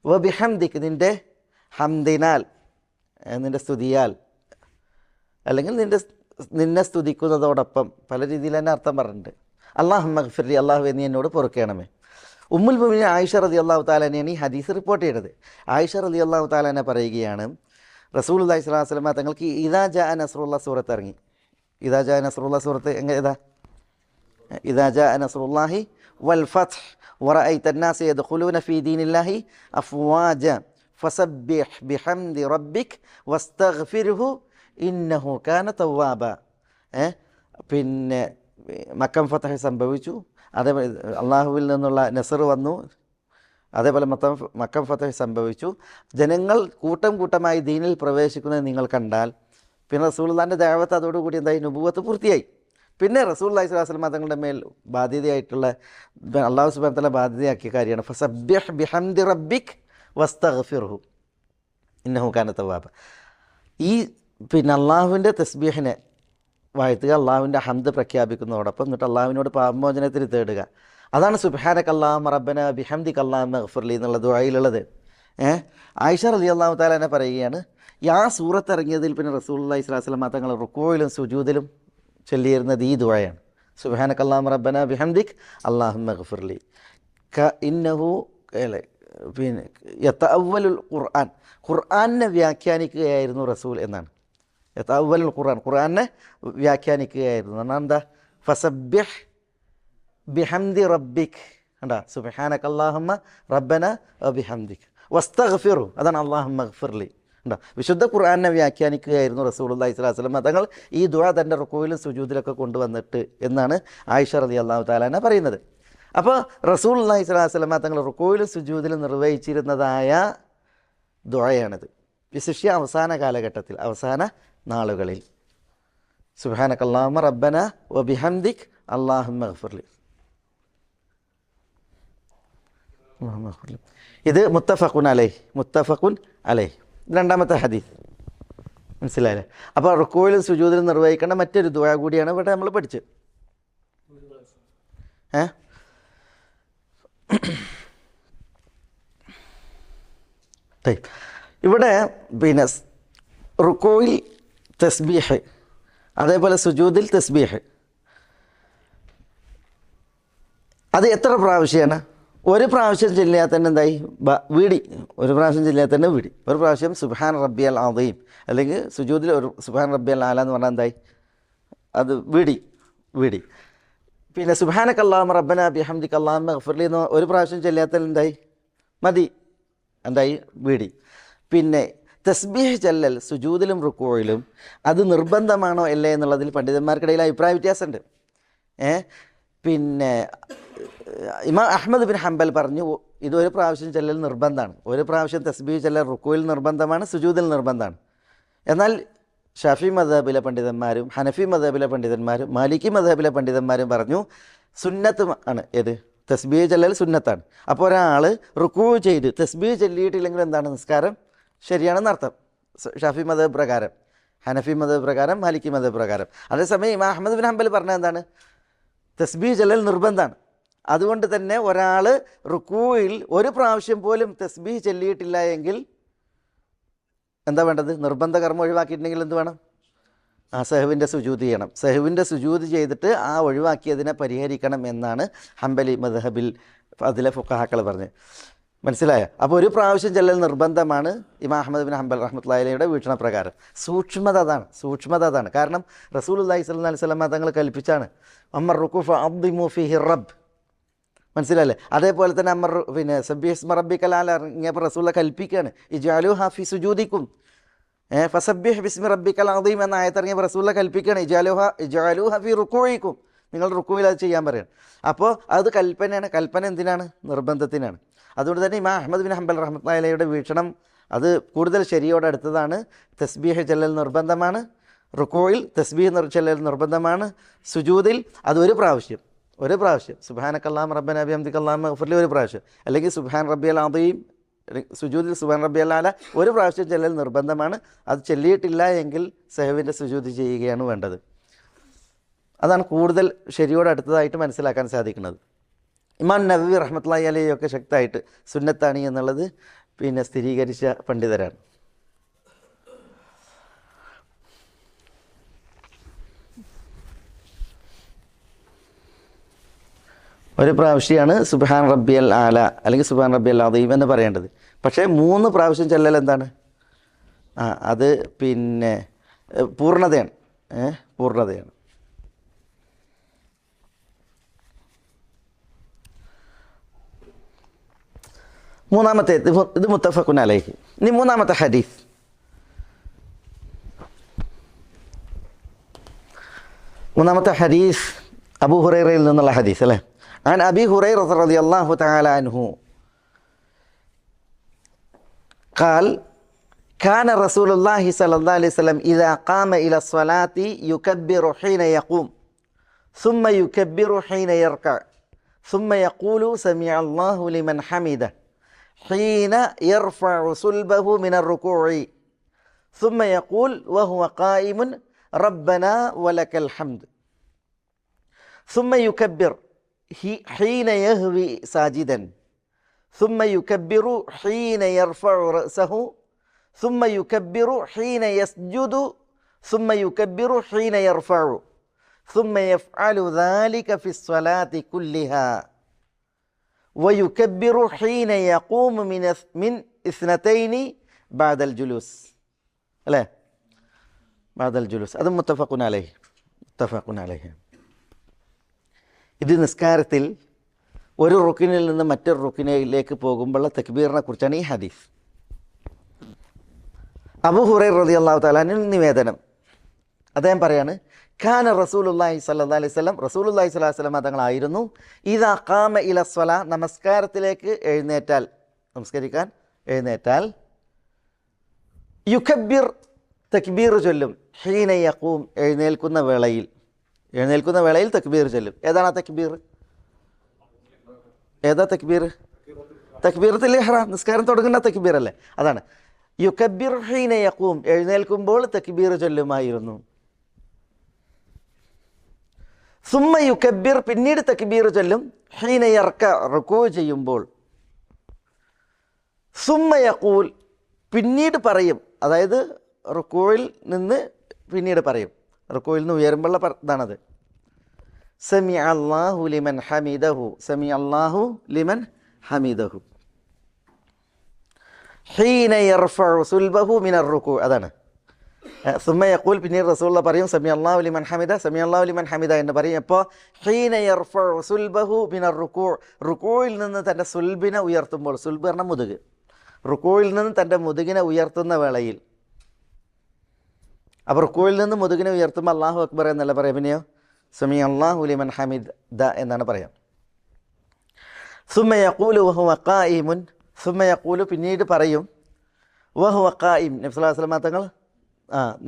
വബിഹംദിക് നിൻ്റെ ഹംദിനാൽ, നിൻ്റെ സ്തുതിയാൽ, അല്ലെങ്കിൽ നിന്നെ സ്തുതിക്കുന്നതോടൊപ്പം, പല രീതിയിൽ തന്നെ അർത്ഥം പറഞ്ഞിട്ടുണ്ട്. അല്ലാഹുമ്മ ഗ്ഫിർലി, അള്ളാഹുവേ നീ എന്നോട് പൊറുക്കണമേ. ഉമ്മുൽ മുഅ്മിനീൻ ആയിഷ റളിയല്ലാഹു തആല അൻഹയാണ് ഈ ഹദീസ് റിപ്പോർട്ട് ചെയ്തത്. ആയിഷ റളിയല്ലാഹു തആല അൻഹ പറയുകയാണ്, റസൂലുള്ളാഹി സ്വല്ലല്ലാഹു അലൈഹി വസല്ലം തങ്ങൾക്ക് ഇദാ ജാഅ നസ്റുല്ലാഹ് സൂറത്ത് ഇറങ്ങി. ഇദാ ജാഅ നസ്റുല്ലാഹ് സൂറത്ത് ഏതാ? ഇദാ ജാഅ നസ്റുല്ലാഹി വൽ ഫത്ഹ് വറഅയ്ത അന്നാസ യദ്ഖുലൂന ഫീ ദീനില്ലാഹി അഫ്വാജ ഫസബ്ബിഹ് ബിഹംദി റബ്ബിക് വസ്തഗ്ഫിർഹു ഇന്നഹു കാന തവ്വാബ. പിന്നെ മക്കം ഫതഹ് സംഭവിച്ചു, അതേപോലെ അള്ളാഹുവിൽ നിന്നുള്ള നസർ വന്നു, അതേപോലെ മക്കം ഫതഹ് സംഭവിച്ചു, ജനങ്ങൾ കൂട്ടം കൂട്ടമായി ദീനിൽ പ്രവേശിക്കുന്നത് നിങ്ങൾ കണ്ടാൽ, പിന്നെ റസൂലുള്ളാഹിൻ്റെ ദഅവത്ത് അതോടുകൂടി എന്തായി? നുബുവത്ത് പൂർത്തിയായി. പിന്നെ റസൂലുള്ളാഹി സ്വല്ലല്ലാഹു അലൈഹി വസല്ലം തങ്ങളുടെ മേൽ ബാധ്യതയായിട്ടുള്ള, അള്ളാഹു സുബ്ഹാനഹു വ തആല ബാധ്യതയാക്കിയ കാര്യമാണ് ഫസബ്ബിഹ് ബിഹംദി റബ്ബിക് വസ്തഗ്ഫിർഹു ഇന്നഹു കാന തവ്വാബ. ഈ പിന്നെ അള്ളാഹുവിൻ്റെ തസ്ബീഹിനെ വാഴ്ത്തുക, അള്ളാഹുവിൻ്റെ ഹംദ് പ്രഖ്യാപിക്കുന്നതോടൊപ്പം എന്നിട്ട് അള്ളാഹുവിനോട് പാപമോചനത്തിന് തേടുക. അതാണ് സുബ്ഹാനക അല്ലാഹുമ്മ റബ്ബന ബിഹംദിക അല്ലാഹുമ്മ ഗ്ഫിർലി എന്നുള്ള ദുആയിലുള്ളത്. ആയിഷ റളിയല്ലാഹു തആല എന്നെ പറയുകയാണ്, ആ സൂറത്ത് ഇറങ്ങിയതിൽ പിന്നെ റസൂലുള്ളാഹി സ്വല്ലല്ലാഹു അലൈഹി വസല്ലം തങ്ങൾ റുകൂഇലും സുജൂദിലും ചൊല്ലിയിരുന്നത് ഈ ദുആയാണ്. സുബ്ഹാനക അല്ലാഹുമ്മ റബ്ബന ബിഹംദിക അല്ലാഹുമ്മ ഗ്ഫിർലി ഇന്നഹു പിന്നെ യതഅവ്വലുൽ ഖുർആൻ, ഖുർആനെ വ്യാഖ്യാനിക്കുകയായിരുന്നു റസൂൽ എന്നാണ്. യതഅവ്വലുൽ ഖുർആൻ, ഖുർആനെ വ്യാഖ്യാനിക്കുകയായിരുന്നു എന്നാണ്. എന്താ? ഫസബ്ബിഹ് ബിഹംദി റബ്ബിക്, കണ്ടാ? സുബ്ഹാനക അല്ലാഹുമ്മ റബ്ബന ബിഹംദിക വസ്തഗ്ഫിറു, അതാണ് അല്ലാഹുമ്മ ഗ്ഫിർലി. കണ്ടാ? വിശുദ്ധ ഖുർആനെ വ്യാഖ്യാനിക്കുകയായിരുന്നു റസൂലുള്ളാഹി സ്വല്ലല്ലാഹു അലൈഹി വസല്ലം തങ്ങൾ ഈ ദുആ തൻ്റെ റുകൂയിലും സുജൂദിലൊക്കെ കൊണ്ടുവന്നിട്ട് എന്നാണ് ആയിഷ റളിയല്ലാഹു തആല അൻഹ പറയുന്നത്. അപ്പോൾ റസൂലുള്ളാഹി സ്വല്ലല്ലാഹു അലൈഹി വസല്ലം തങ്ങൾ റുകൂയിലും സുജൂദിലും നിർവഹിച്ചിരുന്നതായ ദുആയാണിത്. വിശിഷ്യ അവസാന കാലഘട്ടത്തിൽ, അവസാന നാളുകളിൽ. സുബ്ഹാനക അല്ലാഹുമ്മ റബ്ബന വബിഹംദിക അല്ലാഹുമ്മ ഗ്ഫിർലി. ഇത് മുത്തഫഖുൻ അലൈഹി രണ്ടാമത്തെ ഹദീസ്. മനസ്സിലായില്ലേ? അപ്പോൾ റുകൂയിലും സുജൂദിലും നിർവഹിക്കേണ്ട മറ്റൊരു ദുആ കൂടിയാണ് ഇവിടെ നമ്മൾ പഠിച്ചത്. ഇവിടെ പിന്നെ റുകൂയിൽ തസ്ബീഹ്, അതേപോലെ സുജൂദിൽ തസ്ബീഹ്, അത് എത്ര പ്രാവശ്യമാണ്? ഒരു പ്രാവശ്യം ചൊല്ലിയാൽ തന്നെ എന്തായി? വീടി. ഒരു പ്രാവശ്യം ചൊല്ലിയാൽ തന്നെ വീടി. ഒരു പ്രാവശ്യം സുബ്ഹാന റബ്ബിയൽ അദീം, അല്ലെങ്കിൽ സുജൂദിൽ ഒരു സുബ്ഹാന റബ്ബിയൽ ആല എന്ന് പറഞ്ഞാൽ എന്തായി? അത് വീടി. പിന്നെ സുബ്ഹാനക അല്ലാഹുമ്മ റബ്ബന ബിഹംദിക അല്ലാഹുമ്മ ഗ്ഫിർലി എന്ന് ഒരു പ്രാവശ്യം ചൊല്ലിയാൽ തന്നെ എന്തായി? മതി. എന്തായി? വീടി. പിന്നെ തസ്ബീഹ് ചൊല്ലൽ സുജൂദിലും റുകൂയിലും അത് നിർബന്ധമാണോ അല്ലേ എന്നുള്ളതിൽ പണ്ഡിതന്മാർക്കിടയിൽ അഭിപ്രായ വ്യത്യാസമുണ്ട്. പിന്നെ ഇമാം അഹ്മദ് ബിൻ ഹംബൽ പറഞ്ഞു, ഇതൊരു പ്രാവശ്യം ചൊല്ലൽ നിർബന്ധമാണ്. ഒരു പ്രാവശ്യം തസ്ബീഹ് ചൊല്ലൽ റുകൂയിൽ നിർബന്ധമാണ്, സുജൂദിൽ നിർബന്ധമാണ്. എന്നാൽ ഷാഫി മദ്ഹബിലെ പണ്ഡിതന്മാരും ഹനഫി മദ്ഹബിലെ പണ്ഡിതന്മാരും മാലിക്കി മദ്ഹബിലെ പണ്ഡിതന്മാരും പറഞ്ഞു സുന്നത്ത് ആണ്. ഏത്? തസ്ബീഹ് ചൊല്ലൽ സുന്നത്താണ്. അപ്പോൾ ഒരാൾ റുക്കൂ ചെയ്ത് തസ്ബീഹ് ചൊല്ലിയിട്ടില്ലെങ്കിൽ എന്താണ്? നിസ്കാരം ശരിയാണെന്ന് അർത്ഥം. ഷാഫി മദ്ഹബ് പ്രകാരം, ഹനഫി മദ്ഹബ് പ്രകാരം, മാലിക്കി മദ്ഹബ് പ്രകാരം. അതേസമയം ഇമാം അഹ്മദ് ബിൻ ഹംബൽ പറഞ്ഞത് എന്താണ്? തസ്ബീഹ് ചൊല്ലൽ നിർബന്ധമാണ്. അതുകൊണ്ട് തന്നെ ഒരാൾ റുക്കൂയിൽ ഒരു പ്രാവശ്യം പോലും തസ്ബീഹ് ചൊല്ലിയിട്ടില്ല എങ്കിൽ എന്താ വേണ്ടത്? നിർബന്ധ കർമ്മം ഒഴിവാക്കിയിട്ടുണ്ടെങ്കിൽ എന്ത് വേണം? സഹവിൻ്റെ സുജൂദ് ചെയ്യണം. സഹവിൻ്റെ സുജൂദ് ചെയ്തിട്ട് ആ ഒഴിവാക്കിയതിനെ പരിഹരിക്കണം എന്നാണ് ഹംബലി മദ്ഹബിൽ അതിലെ ഫുഖഹാക്കൾ പറഞ്ഞത്. മനസ്സിലായ? അപ്പോൾ ഒരു പ്രാവശ്യം ചൊല്ലൽ നിർബന്ധമാണ് ഇമാം അഹ്മദ് ബിൻ ഹംബൽ റഹ്മത്തുള്ളാഹി അലൈഹിയുടെ വീക്ഷണപ്രകാരം. സൂക്ഷ്മത അതാണ്. കാരണം റസൂലുള്ളാഹി സ്വല്ലല്ലാഹു അലൈഹി വസല്ലം തങ്ങൾ കൽപ്പിച്ചാണ് അമ്മർ റുക്കൂ ഫഅദ്ദിമു ഫീഹി റബ്ബ്. മനസ്സിലല്ലേ? അതേപോലെ തന്നെ അമ്മർ പിന്നെ സബ്ബിഹ് റബ്ബിക്കൽ അഅല ഇറങ്ങിയപ്പോൾ റസൂലുള്ള കൽപ്പിക്കുകയാണ് ഇജ്അലൂഹാ ഫീ സുജൂദിക്കും. ഫസബ്ബിഹ് ബിസ്മി റബ്ബിക്കൽ അദീം എന്ന ആയത്തിറങ്ങിയപ്പോൾ റസൂലുള്ള കൽപ്പിക്കുകയാണ് ഇജ്അലൂഹാ ഫീ റുകൂഇക്കും, നിങ്ങൾ റുക്കൂയിൽ അത് ചെയ്യാൻ പറയണം. അപ്പോൾ അത് കൽപ്പനയാണ്. കൽപ്പന എന്തിനാണ്? നിർബന്ധത്തിനാണ്. അതുകൊണ്ട് തന്നെ ഇമാം അഹ്മദ് ബിൻ ഹംബൽ റഹ്മത്തുള്ളാഹി അലൈഹിയുടെ വീക്ഷണം അത് കൂടുതൽ ശരിയോട് അടുത്തതാണ്. തസ്ബീഹ് ചൊല്ലൽ നിർബന്ധമാണ്, റുക്കൂയിൽ തസ്ബീഹ് ചൊല്ലൽ നിർബന്ധമാണ്, സുജൂദിൽ അത് ഒരു പ്രാവശ്യം സുബ്ഹാനക അല്ലാഹുമ്മ റബ്ബനാ ബിഹംദിക അല്ലാഹുമ്മ ഗ്ഫിർലി ഒരു പ്രാവശ്യം, അല്ലെങ്കിൽ സുബ്ഹാൻ റബ്ബിയൽ അദീം സുജൂദിൽ സുബ്ഹാൻ റബ്ബിയൽ അഅല ഒരു പ്രാവശ്യം ചൊല്ലൽ നിർബന്ധമാണ്. അത് ചൊല്ലിയിട്ടില്ല എങ്കിൽ സഹവിൻ്റെ സുജൂദ് ചെയ്യുകയാണ് വേണ്ടത്. അതാണ് കൂടുതൽ ശരിയോട് അടുത്തതായിട്ട് മനസ്സിലാക്കാൻ സാധിക്കുന്നത്. ഇമാം നവവി റഹ്മത്തുള്ളാഹി അലൈഹി ഒക്കെ ശക്തമായിട്ട് സുന്നത്താണ് എന്നുള്ളത് പിന്നെ സ്ഥിരീകരിച്ച പണ്ഡിതരാണ്. ഒരു പ്രാവശ്യമാണ് സുബ്ഹാൻ റബ്ബിയൽ ആല അല്ലെങ്കിൽ സുബ്ഹാൻ റബ്ബിയൽ അദീം എന്ന് പറയേണ്ടത്. പക്ഷേ 3 പ്രാവശ്യം ചെല്ലൽ എന്താണ്? അത് പിന്നെ പൂർണ്ണതയാണ്, പൂർണ്ണതയാണ്. മൂന്നാമത്തെ ഇത് മുത്തഫഖുൻ അലൈഹി. ഇനി മൂന്നാമത്തെ ഹദീസ്. മൂന്നാമത്തെ ഹദീസ് അബൂ ഹുറൈറയിൽ നിന്നുള്ള ഹദീസ് അല്ലേ. عن أبي هريرة رضي الله تعالى عنه قال كان رسول الله صلى الله عليه وسلم إذا قام إلى الصلاة يكبر حين يقوم ثم يكبر حين يركع ثم يقول سمع الله لمن حمده حين يرفع صلبه من الركوع ثم يقول وهو قائم ربنا ولك الحمد ثم يكبر حين يهوي ساجدا ثم يكبر حين يرفع رأسه ثم يكبر حين يسجد ثم يكبر حين يرفع ثم يفعل ذلك في الصلاة كلها ويكبر حين يقوم من 2 بعد الجلوس. لا بعد الجلوس. هذا متفق عليه. متفق عليه. ഇത് നിസ്കാരത്തിൽ ഒരു റുക്കിനിൽ നിന്ന് മറ്റൊരു റുക്കിനിലേക്ക് പോകുമ്പോഴുള്ള തക്ബീറിനെ കുറിച്ചാണ് ഈ ഹദീസ്. അബൂ ഹുറൈറ റളിയല്ലാഹു തആല അൻഹു നിവേദനം. അദ്ദേഹം പറയാണ്, ഖാന റസൂലുള്ളാഹി സ്വല്ലല്ലാഹി അലൈഹി വസല്ലം, റസൂലുള്ളാഹി സ്വല്ലല്ലാഹി അലൈഹി വസല്ലം തങ്ങൾ ആയിരുന്നു, ഇദാ ഖാമ ഇല സ്വലാ, നമസ്കാരത്തിലേക്ക് എഴുന്നേറ്റാൽ, നമസ്കരിക്കാൻ എഴുന്നേറ്റാൽ, യുകബ്ബിർ, തക്ബീർ ചൊല്ലും, ഹീന യഖൂം, എഴുന്നേൽക്കുന്ന വേളയിൽ തക്ബീർ ചൊല്ലും. ഏതാണ് ആ തക്ബീർ? ഏതാ തക്ബീർ? തക്ബീറത്തുൽ ഇഹ്റാം, നിസ്കാരം തുടങ്ങുന്ന തക്ബീർ അല്ലേ, അതാണ്. യുകബ്ബിർ ഹീന യഖൂം, എഴുന്നേൽക്കുമ്പോൾ തക്ബീർ ചൊല്ലുമായിരുന്നു. സുമ്മ യുകബ്ബിർ, പിന്നീട് തക്ബീർ ചൊല്ലും, ഹീന യർക, റുകൂ ചെയ്യുമ്പോൾ. സുമ്മ യഖൂൽ, പിന്നീട് പറയും, അതായത് റുകൂയിൽ നിന്ന് പിന്നീട് പറയും, റുകൂയിൽ നിന്ന് ഉയരുമ്പോഴുള്ള ഇതാണത്. സമിഅ അല്ലാഹു ലിമൻ ഹമിദഹു, സമിഅ അല്ലാഹു ലിമൻ ഹമിദഹു ഹീന യർഫഉ സുൽബഹു മിനർ റുകൂ, അതാണ്. സുമ്മ യഖൂൽ, പിന്നീട് റസൂലുള്ളാഹി പറയും, സമിഅ അല്ലാഹു ലിമൻ ഹമിദ, സമിഅ അല്ലാഹു ലിമൻ ഹമിദ എന്ന് പറയും. അപ്പോൾ ഹീന യർഫഉ സുൽബഹു മിനർ റുകൂ, റുകൂയിൽ നിന്ന് തൻ്റെ സുൽബിനെ ഉയർത്തുമ്പോൾ, സുൽബ് പറഞ്ഞ മുതുക്, റുകൂയിൽ നിന്ന് തൻ്റെ മുതുകിനെ ഉയർത്തുന്ന വേളയിൽ. അപ്പോൾ റുകൂയിൽ നിന്ന് മുതുകിനെ ഉയർത്തുമ്പോൾ അല്ലാഹു അക്ബർ എന്നല്ല പറയാം, പിന്നെയോ സമിഅ അല്ലാഹു ലിമൻ ഹമിദ എന്നാണ് പറയാം. സുമ്മ യഖൂലു വഹുവ ഖായിമുൻ, സുമ്മ യഖൂലു, പിന്നീട് പറയും, വഹുവ ഖായിം, നബി സല്ലല്ലാഹു അലൈഹി വസല്ലം തങ്ങൾ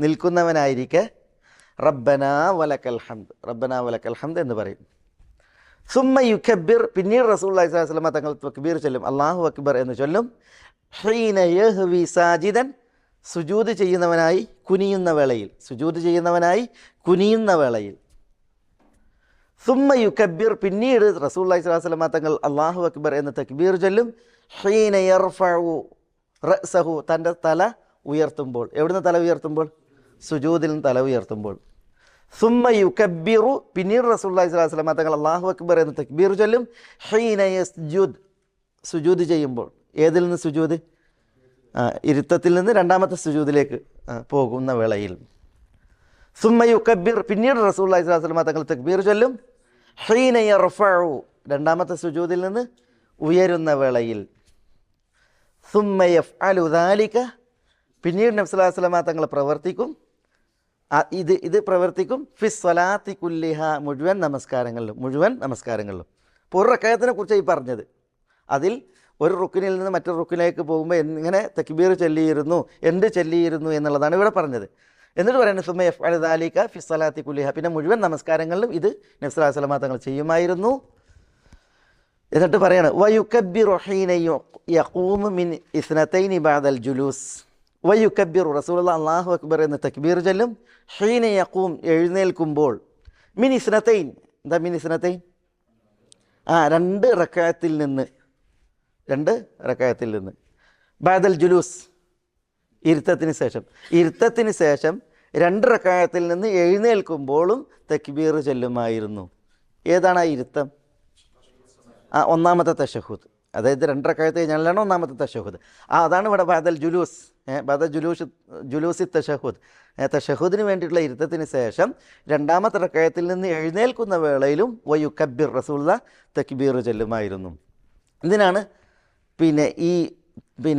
നിൽക്കുന്നവനായിരിക്കെ, റബ്ബനാ വലക്കൽ ഹംദ്, റബ്ബനാ വലക്കൽ ഹംദ് എന്ന് പറയും. സുമ്മ യുകബ്ബിർ, പിന്നീട് റസൂലുള്ളാഹി സ്വല്ലല്ലാഹു അലൈഹി വസല്ലം തങ്ങൾ തക്ബീർ ചൊല്ലും, അല്ലാഹു അക്ബർ എന്ന് ചൊല്ലും. ഹീന യഹ്വി സാജിദൻ, സുജൂദ് ചെയ്യുന്നവനായി കുനിയുന്ന വേളയിൽ, സുജൂദ് ചെയ്യുന്നവനായി കുനിയുന്ന വേളയിൽ. സുമ്മ യുകബ്ബിർ, പിന്നീട് റസൂലുള്ളാഹി സ്വല്ലല്ലാഹു അലൈഹി വസല്ലം തങ്ങൾ അല്ലാഹു അക്ബർ എന്ന് തക്ബീർ ചൊല്ലും. ഹീന യർഫഉ റഅസഹു, തൻ്റെ തല ഉയർത്തുമ്പോൾ. എവിടുന്ന് തല ഉയർത്തുമ്പോൾ? സുജൂദിൽ നിന്ന് തല ഉയർത്തുമ്പോൾ. സുമ്മ യുകബ്ബിറു, പിന്നീട് റസൂലുള്ളാഹി സ്വല്ലല്ലാഹു അലൈഹി വസല്ലം തങ്ങൾ അല്ലാഹു അക്ബർ എന്ന് തക്ബീർ ചൊല്ലും. ഹീന യസ്ജുദ്, സുജൂദ് ചെയ്യുമ്പോൾ. ഏതിൽ നിന്ന് സുജൂദ്? ഇരുത്തത്തിൽ നിന്ന് രണ്ടാമത്തെ സുജൂദിലേക്ക് പോകുന്ന വേളയിൽ. സുമ്മ യുകബ്ബിർ, പിന്നീട് റസൂലുള്ളാഹി സ്വല്ലല്ലാഹു അലൈഹി വസല്ലം തങ്ങൾ തക്ബീർ ചൊല്ലും. ഹീന യർഫഉ, രണ്ടാമത്തെ സുജൂദിൽ നിന്ന് ഉയരുന്ന വേളയിൽ. സുമ്മ യഫ്അലു ദാലിക, പിന്നീട് നബി സല്ലല്ലാഹു അലൈഹി വസല്ലം തങ്ങൾ പ്രവർത്തിക്കും, ഇത് പ്രവർത്തിക്കും ഫിസ് സ്വലാത്തി കുല്ലിഹ, മുഴുവൻ നമസ്കാരങ്ങളിലും. ഇപ്പോൾ ഒരു റക്അത്തിനെ കുറിച്ചാണ് ഈ പറഞ്ഞത്. അതിൽ ഒരു റുക്കിനിൽ നിന്ന് മറ്റൊരു റുക്കിലേക്ക് പോകുമ്പോൾ എങ്ങനെ തക്ബീർ ചൊല്ലിയിരുന്നു, എന്ത് ചൊല്ലിയിരുന്നു എന്നുള്ളതാണ് ഇവിടെ പറഞ്ഞത്. എന്നിട്ട് പറയുന്നത് സുമ്മ യഫ്അലു ദാലിക ഫിസ് സ്വലാത്തി കുല്ലിഹ, പിന്നെ മുഴുവൻ നമസ്കാരങ്ങളിലും ഇത് നബി സല്ലല്ലാഹു അലൈഹി വസല്ലം തങ്ങൾ ചെയ്യുമായിരുന്നു. എന്നിട്ട് പറയാണ്, വയുകബ്ബിറു ഹീന യഖൂമു മിൻ 2 ബഅദൽ ജുലൂസ്, വയുകബ്ബിറു, റസൂലുള്ളാഹി അല്ലാഹു അക്ബർ എന്ന് തക്ബീർ ചൊല്ലും. ഹീന യഖൂം, എഴുന്നേൽക്കുമ്പോൾ. മിൻ 2, എന്താ മിൻ 2? 2 റക്അത്തിൽ നിന്ന് ബാദൽ ജുലൂസ്, ഇരുത്തത്തിന് ശേഷം 2 റക്അത്തിൽ നിന്ന് എഴുന്നേൽക്കുമ്പോഴും തക്ബീർ ചൊല്ലുമായിരുന്നു. ഏതാണ് ആ ഇരുത്തം? ഒന്നാമത്തെ തശഹുദ്. അതായത് 2 റക്അത്ത് കഴിഞ്ഞാലാണ് ഒന്നാമത്തെ തശഹുദ്. അതാണ് ഇവിടെ ബാദൽ ജുലൂസ്, ജുലൂസി തശഹുദ്. തശഹുദിന് വേണ്ടിയിട്ടുള്ള ഇരുത്തത്തിന് ശേഷം 2ാമത്തെ റക്അത്തിൽ നിന്ന് എഴുന്നേൽക്കുന്ന വേളയിലും വയുക്കബ്ബിർ, റസൂലുള്ളാഹി തക്ബീർ ചൊല്ലുമായിരുന്നു. ഇതിനാണ് ഈ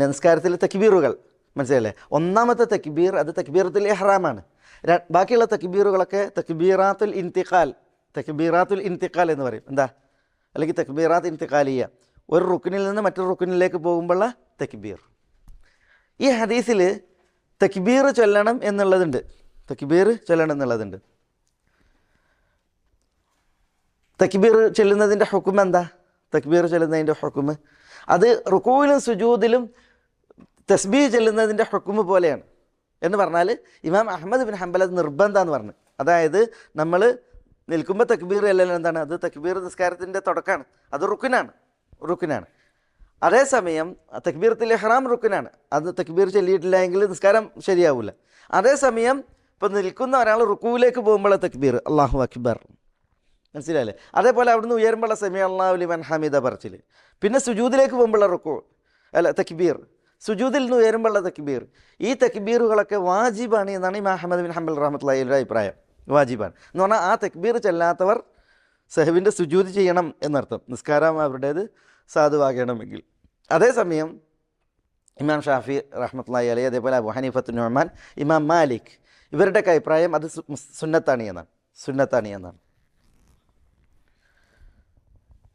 നിസ്കാരത്തിലെ തക്ബീറുകൾ, മനസ്സിലല്ലേ? ഒന്നാമത്തെ തക്ബീർ അത് തക്ബീറത്തുൽ ഇഹ്റാമാണ്. ബാക്കിയുള്ള തക്ബീറുകളൊക്കെ തക്ബീറാത്തുൽ ഇന്തിഖാൽ എന്ന് പറയും. എന്താ? അല്ലെങ്കിൽ തക്ബീറാത്ത് ഇന്തിഖാലിയ, ഒരു റുക്നിൽ നിന്ന് മറ്റൊരു റുക്നിലേക്ക് പോകുമ്പോഴുള്ള തക്ബീർ. ഈ ഹദീസിൽ തക്ബീർ ചൊല്ലണം എന്നുള്ളതുണ്ട്. തക്ബീർ ചൊല്ലുന്നതിൻ്റെ ഹുക്മ എന്താ? തക്ബീർ ചൊല്ലുന്നതിൻ്റെ ഹുക്മ അത് റുകൂവിലും സുജൂദിലും തസ്ബീഹ് ചൊല്ലുന്നതിൻ്റെ ഹുക്മ പോലെയാണ്. എന്ന് പറഞ്ഞാൽ ഇമാം അഹ്മദ് ബിൻ ഹംബൽ അത് നിർബന്ധമെന്ന് പറഞ്ഞു. അതായത് നമ്മൾ നിൽക്കുമ്പോൾ തക്ബീർ അല്ലല്ലോ, എന്താണ് അത്? തക്ബീർ നിസ്കാരത്തിൻ്റെ തുടക്കമാണ്, അത് റുക്കിനാണ്. അതേസമയം തക്ബീറത്തുൽ ഇഹ്റാം റുക്കിനാണ്, അത് തക്ബീർ ചൊല്ലിയിട്ടില്ല എങ്കിൽ നിസ്കാരം ശരിയാവില്ല. അതേസമയം ഇപ്പോൾ നിൽക്കുന്ന ഒരാൾ റുക്കുവിലേക്ക് പോകുമ്പോഴുള്ള തക്ബീർ അല്ലാഹു അക്ബർ, മനസ്സിലായില്ലേ? അതേപോലെ അവിടുന്ന് ഉയരുമ്പോഴുള്ള സമി അല്ലാഹു ലിമൻ ഹമീദ പറച്ചിൽ. പിന്നെ സുജൂദിലേക്ക് പോകുമ്പോഴുള്ള തക്ബീർ, സുജൂദിൽ നിന്ന് ഉയരുമ്പോഴുള്ള തക്ബീർ. ഈ തക്ബീറുകളൊക്കെ വാജിബാണ് എന്നാണ് ഇമാം അഹ്മദ് ബിൻ ഹംബൽ റഹ്മത്തുള്ളാഹി അലൈഹിയുടെ അഭിപ്രായം. വാജിബാണ് എന്ന് പറഞ്ഞാൽ ആ തക്ബീർ ചെല്ലാത്തവർ സഹവിൻ്റെ സുജൂദ് ചെയ്യണം എന്നർത്ഥം, നിസ്കാരം അവരുടേത് സാധുവാകണമെങ്കിൽ. അതേസമയം ഇമാം ഷാഫി റഹ്മത്തുള്ളാഹി അലൈഹി, അതേപോലെ അബൂ ഹനീഫത്തുൻ നുഅ്മാൻ, ഇമാം മാലിക്, ഇവരുടെയൊക്കെ അഭിപ്രായം അത് സുന്നത്താണ് എന്നാണ്.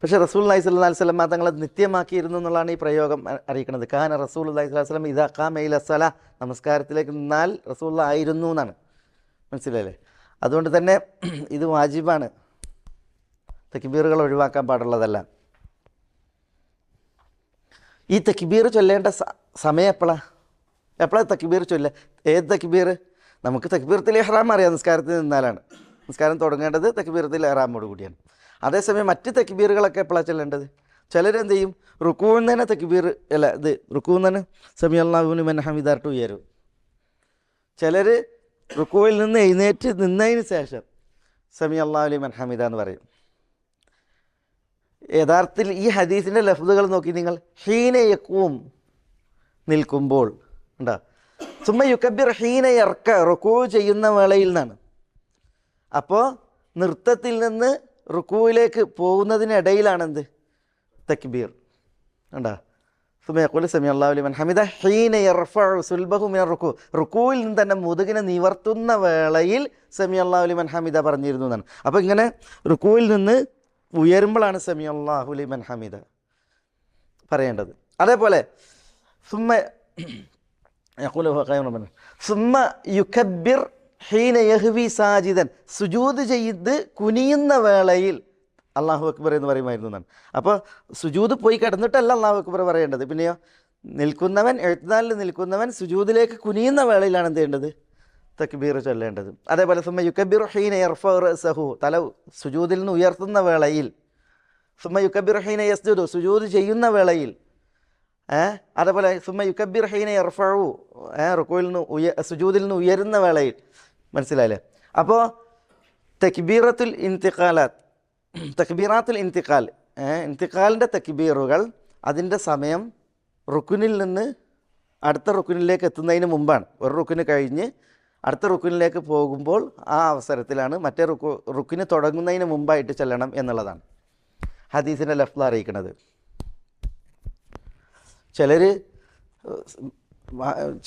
പക്ഷേ റസൂലുള്ളാഹി സ്വല്ലല്ലാഹു അലൈഹി വസല്ലം തങ്ങൾ നിത്യമാക്കിയിരുന്നു എന്നുള്ളതാണ് ഈ പ്രയോഗം അറിയിക്കുന്നത്. കാന റസൂലുള്ളാഹി സ്വല്ലല്ലാഹു അലൈഹി വസല്ലം ഇദാ ഖാമ ഇല സ്വലാ, നമസ്കാരത്തിലേക്ക് നിന്നാൽ റസൂലുള്ളാഹി ആയിരുന്നു എന്നാണ്, മനസ്സിലായില്ലേ? അതുകൊണ്ട് തന്നെ ഇത് വാജിബാണ്, തക്ബീറുകൾ ഒഴിവാക്കാൻ പാടുള്ളതല്ല. ഈ തക്ബീർ ചൊല്ലേണ്ട സമയം എപ്പോഴാണ് തക്ബീർ ചൊല്ലുക? ഏത് തക്ബീർ? നമുക്ക് തക്ബീറത്തുൽ ഇഹ്റാം അറിയാം, നിസ്കാരത്തിൽ നിന്നാലാണ്. നിസ്കാരം തുടങ്ങേണ്ടത് തക്ബീറത്തുൽ ഇഹ്റാമോട് കൂടിയാണ്. അതേസമയം മറ്റ് തക്ബീറുകളൊക്കെ എപ്പോഴാണ് ചൊല്ലേണ്ടത്? ചിലരെന്ത് ചെയ്യും? റുക്കൂവിൽ തന്നെ തക്ബീർ റുക്കൂവിൽ തന്നെ സമി അല്ലാഹു ലിമൻ ഹമീദായിട്ട് ഉയരും. ചിലർ റുക്കൂവിൽ നിന്ന് എഴുന്നേറ്റ് നിന്നതിന് ശേഷം സമി അല്ലാഹു ലിമൻ ഹമീദ എന്ന് പറയും. യഥാർത്ഥത്തിൽ ഈ ഹദീസിൻ്റെ ലഫ്ദുകൾ നോക്കി നിങ്ങൾ, ഹീന യഖൂം, നിൽക്കുമ്പോൾ ഉണ്ടാ, സുമ്മ യുക്കബ്ബിർ ഹീന യർക, റുക്കൂ ചെയ്യുന്ന വേളയിൽ നിന്നാണ്. അപ്പോൾ നൃത്തത്തിൽ നിന്ന് റുക്കൂവിലേക്ക് പോകുന്നതിനിടയിലാണ് എന്ത്? തക്ബീർ. ഉണ്ടാ, സുമ്മ യഖൂലു സമി അല്ലാഹു ലിമൻ ഹമീദ ഹീന യർഫഉ സുൽബഹു മിന റുക്കൂ, റുക്കൂവിൽ നിന്ന് തന്നെ മുതുകിനെ നിവർത്തുന്ന വേളയിൽ സമി അല്ലാഹു ലിമൻ ഹമീദ പറഞ്ഞിരുന്നു എന്നാണ്. അപ്പോൾ ഇങ്ങനെ റുക്കൂവിൽ നിന്ന് ഉയരുമ്പോഴാണ് സമി അല്ലാഹു ലിമൻ ഹമീദ പറയേണ്ടത്. അതേപോലെ സുമ്മ യുക്കബ്ബിർ ഹീന യഹ്വി സാജിദൻ, സുജൂദ് ചെയ്ത് കുനിയുന്ന വേളയിൽ അല്ലാഹു അക്ബർ എന്ന് പറയുമായിരുന്നു എന്നാണ്. അപ്പോൾ സുജൂദ് പോയി കിടന്നിട്ടല്ല അല്ലാഹു അക്ബർ പറയേണ്ടത്. പിന്നെയോ നിൽക്കുന്നവൻ, എഴുത്തുനാലിൽ നിൽക്കുന്നവൻ സുജൂദിലേക്ക് കുനിയുന്ന വേളയിലാണ് എന്ത് ചെയ്യേണ്ടത്? തക്ബീർ ചൊല്ലേണ്ടത്. അതേപോലെ സുമ്മ യുക്കബ്ബിർ ഹീന യർഫഉ റഅസഹു, തല സുജൂദിൽ നിന്ന് ഉയർത്തുന്ന വേളയിൽ. സുമ്മ യുക്കബ്ബിർ ഹീന യസ്ജുദു, സുജൂദ് ചെയ്യുന്ന വേളയിൽ. അതേപോലെ സുമ്മ യുക്കബ്ബിർ ഹീന യർഫഉ, റുക്കൂയിൽ നിന്ന് സുജൂദിൽ നിന്ന് ഉയരുന്ന വേളയിൽ. മനസ്സിലായില്ലേ? അപ്പോൾ തക്ബീറത്തുൽ ഇന്തിഖാൽ, ഇന്തിഖാലിൻ്റെ തക്ബീറുകൾ അതിൻ്റെ സമയം റുക്കുനിൽ നിന്ന് അടുത്ത റുക്കുനിലേക്ക് എത്തുന്നതിന് മുമ്പാണ്. ഒരു റുക്കുന് കഴിഞ്ഞ് അടുത്ത റുക്കുനിലേക്ക് പോകുമ്പോൾ ആ അവസരത്തിലാണ്, മറ്റേ റുക്കിന് തുടങ്ങുന്നതിന് മുമ്പായിട്ട് ചെല്ലണം എന്നുള്ളതാണ് ഹദീസിൻ്റെ ലഫ്ള് അറിയിക്കുന്നത്.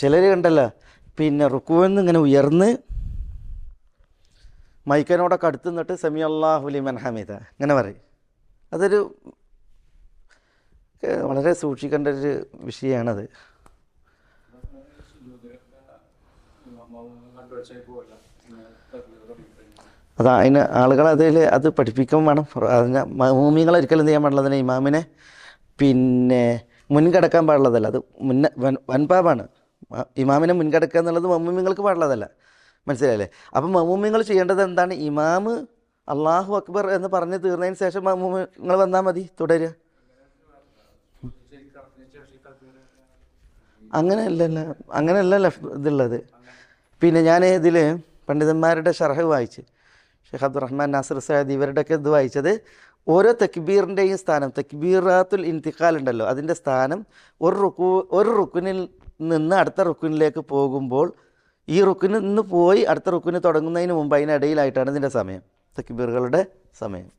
ചിലർ കണ്ടല്ലോ, പിന്നെ റുക്കുവിൽ നിന്ന് ഇങ്ങനെ ഉയർന്ന് മൈക്കനോടൊക്കെ അടുത്ത് നിന്നിട്ട് സമി അല്ലാഹു ലിമൻ ഹമീദ ഇങ്ങനെ പറയും. അതൊരു വളരെ സൂക്ഷിക്കേണ്ട ഒരു വിഷയമാണത്. അതിന് ആളുകൾ അത് പഠിപ്പിക്കാൻ വേണം. അതിന് മഅ്മൂമീങ്ങൾ ഒരിക്കലും എന്ത് ചെയ്യാൻ പാടുള്ളതിന് ഇമാമിനെ പിന്നെ മുൻകടക്കാൻ പാടുള്ളതല്ല. അത് വൻപാപാണ്. ഇമാമിനെ മുൻകടക്കുക എന്നുള്ളത് മഅ്മൂമീങ്ങൾക്ക് പാടുള്ളതല്ല. മനസ്സിലായില്ലേ? അപ്പം മഅ്മൂമീങ്ങൾ ചെയ്യേണ്ടത് എന്താണ്? ഇമാമ് അല്ലാഹു അക്ബർ എന്ന് പറഞ്ഞ് തീർന്നതിന് ശേഷം മഅ്മൂമീങ്ങൾ വന്നാൽ മതി, തുടരുക. അങ്ങനെയല്ലല്ലോ, അങ്ങനെയല്ലല്ലോ ഇതുള്ളത്. പിന്നെ ഞാൻ ഇതിൽ പണ്ഡിതന്മാരുടെ ഷർഹ് വായിച്ച് ഷെയ്ഖ് അബ്ദുറഹ്മാൻ നാസിർ സഅദി ഇവരുടെയൊക്കെ ഇത് വായിച്ചത്, ഓരോ തക്ബീറിൻ്റെയും സ്ഥാനം, തക്ബീറാത്തുൽ ഇന്തിഖാൽ ഉണ്ടല്ലോ, അതിൻ്റെ സ്ഥാനം ഒരു റുക്കുനിൽ നിന്ന് അടുത്ത റുക്കുനിലേക്ക് പോകുമ്പോൾ ഈ റുക്കുനിൽ നിന്ന് പോയി അടുത്ത റുക്കുന് തുടങ്ങുന്നതിന് മുമ്പ് അതിനിടയിലായിട്ടാണ് ഇതിൻ്റെ സമയം, തക്ബീറുകളുടെ സമയം.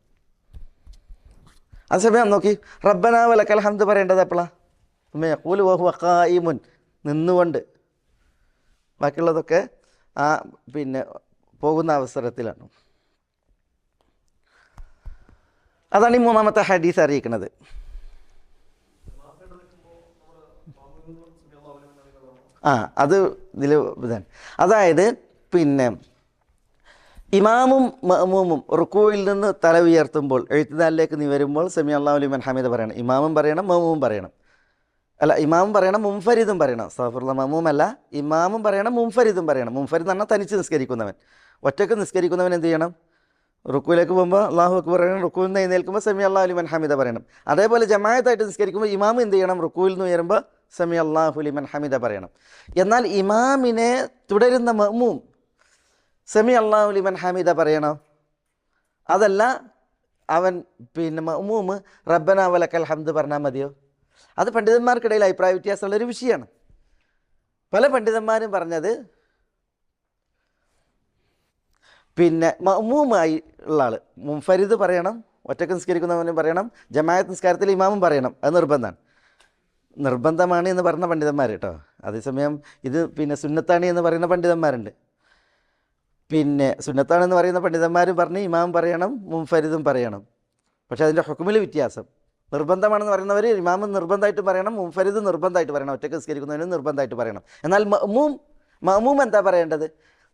ആ സമയം നോക്കി റബ്ബനാ വലക്കൽ ഹംദ് പറയേണ്ടത് എപ്പോഴാണ്? യഖൂലു വഹുവ ഖായിമുൻ, നിന്നുകൊണ്ട്. ബാക്കിയുള്ളതൊക്കെ ആ പിന്നെ പോകുന്ന അവസരത്തിലാണ്. അതാണ് ഈ മൂന്നാമത്തെ ഹദീസ് അറിയിക്കുന്നത്. അത് ഇതിൽ ഇതാണ്. അതായത് പിന്നെ ഇമാമും മഅ്മൂമും റുക്കൂയിൽ നിന്ന് തല ഉയർത്തുമ്പോൾ എഴുത്തുദാലിലേക്ക് നീ വരുമ്പോൾ സമി അല്ലാഹു ലിമൻ ഹമീദ പറയണം. ഇമാമും പറയണം, മഅ്മൂമും പറയണം. അല്ല, ഇമാമും പറയണം, മുൻഫരിദും പറയണം. അസ്തഗ്ഫിറുല്ലാഹ്, മഅ്മൂമല്ല, ഇമാമും പറയണം, മുൻഫരിദും പറയണം. മുൻഫരിദ് എന്ന് പറഞ്ഞാൽ തനിച്ച് നിസ്കരിക്കുന്നവൻ. ഒറ്റയ്ക്ക് നിസ്കരിക്കുന്നവൻ എന്ത് ചെയ്യണം? റുക്കൂയിലേക്ക് പോകുമ്പോൾ അല്ലാഹു അക്ബർ പറയണം, റുക്കൂയിൽ നിന്ന് എഴുന്നേൽക്കുമ്പോൾ സമി അല്ലാഹു ലിമൻ ഹമീദ പറയണം. അതേപോലെ ജമാഅത്തായിട്ട് നിസ്കരിക്കുമ്പോൾ ഇമാം എന്ത് ചെയ്യണം? റുക്കൂയിൽ നിന്ന് ഉയരുമ്പോൾ സമി അല്ലാഹു ലിമൻ ഹമീദ പറയണം. എന്നാൽ ഇമാമിനെ തുടരുന്ന മഅ്മൂം സമി അല്ലാഹു ലിമൻ ഹമീദ പറയണം. അതല്ല, അവൻ പിന്നെ മഅ്മൂമ് റബ്ബനാ വലക്കൽ ഹംദ് പറഞ്ഞാൽ മതിയോ? അത് പണ്ഡിതന്മാർക്കിടയിൽ അഭിപ്രായ വ്യത്യാസമുള്ളൊരു വിഷയമാണ്. പല പണ്ഡിതന്മാരും പറഞ്ഞത് പിന്നെ മഅ്മൂമായി ഉള്ള ആൾ മുൻഫരിദ് പറയണം, ഒറ്റക്ക് നിസ്കരിക്കുന്നവനും പറയണം, ജമാഅത്ത് നിസ്കാരത്തിൽ ഇമാമും പറയണം. അത് നിർബന്ധമാണ് എന്ന് പറഞ്ഞ പണ്ഡിതന്മാർ കേട്ടോ. അതേസമയം ഇത് പിന്നെ സുന്നത്താണ് എന്ന് പറയുന്ന പണ്ഡിതന്മാരുണ്ട്. പിന്നെ സുന്നത്താണെന്ന് പറയുന്ന പണ്ഡിതന്മാരും പറഞ്ഞ് ഇമാം പറയണം, മുൻഫരിദും പറയണം. പക്ഷേ അതിൻ്റെ ഹുക്മിൽ വ്യത്യാസം. നിർബന്ധമാണെന്ന് പറയുന്നവർ ഇമാമും നിർബന്ധമായിട്ട് പറയണം, മുൻഫരിദ് നിർബന്ധമായിട്ട് പറയണം, ഒറ്റയ്ക്ക് നിസ്കരിക്കുന്നതിനും നിർബന്ധമായിട്ട് പറയണം. എന്നാൽ മഅ്മൂം എന്താ പറയേണ്ടത്?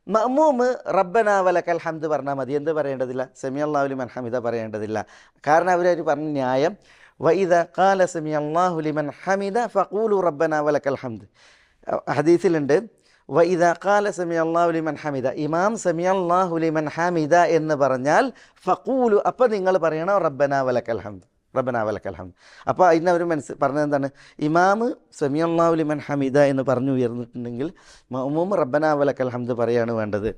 മഅ്മൂം റബ്ബനാ വലക്കൽ ഹംദ് പറഞ്ഞാൽ മതി. എന്ത് പറയേണ്ടതില്ല? സമി അല്ലാഹു ലിമൻ ഹമീദ പറയേണ്ടതില്ല. കാരണം അവരൊരു പറഞ്ഞ ന്യായം, വഇദാ ഖാല സമി അല്ലാഹു ലിമൻ ഹമീദ ഫഖൂലു റബ്ബനാ വലക്കൽ ഹംദ്. ഹദീസിലുണ്ട് വഇദാ ഖാല സമി അല്ലാഹു ലിമൻ ഹമീദ, ഇമാം സമി അല്ലാഹു ലിമൻ ഹമീദ എന്ന് പറഞ്ഞാൽ ഫഖൂലു, അപ്പോൾ നിങ്ങൾ പറയണം റബ്ബനാ വലക്കൽ ഹംദ്, റബ്ബനാ വലക്കൽ ഹംദ്. അപ്പോൾ അതിന് അവർ പറഞ്ഞത് എന്താണ്? ഇമാം സമി അല്ലാഹു ലിമൻ ഹമീദ എന്ന് പറഞ്ഞു ഉയർന്നിട്ടുണ്ടെങ്കിൽ മഅ്മൂം റബ്ബനാ വലക്കൽ ഹംദ് പറയാണ് വേണ്ടത്.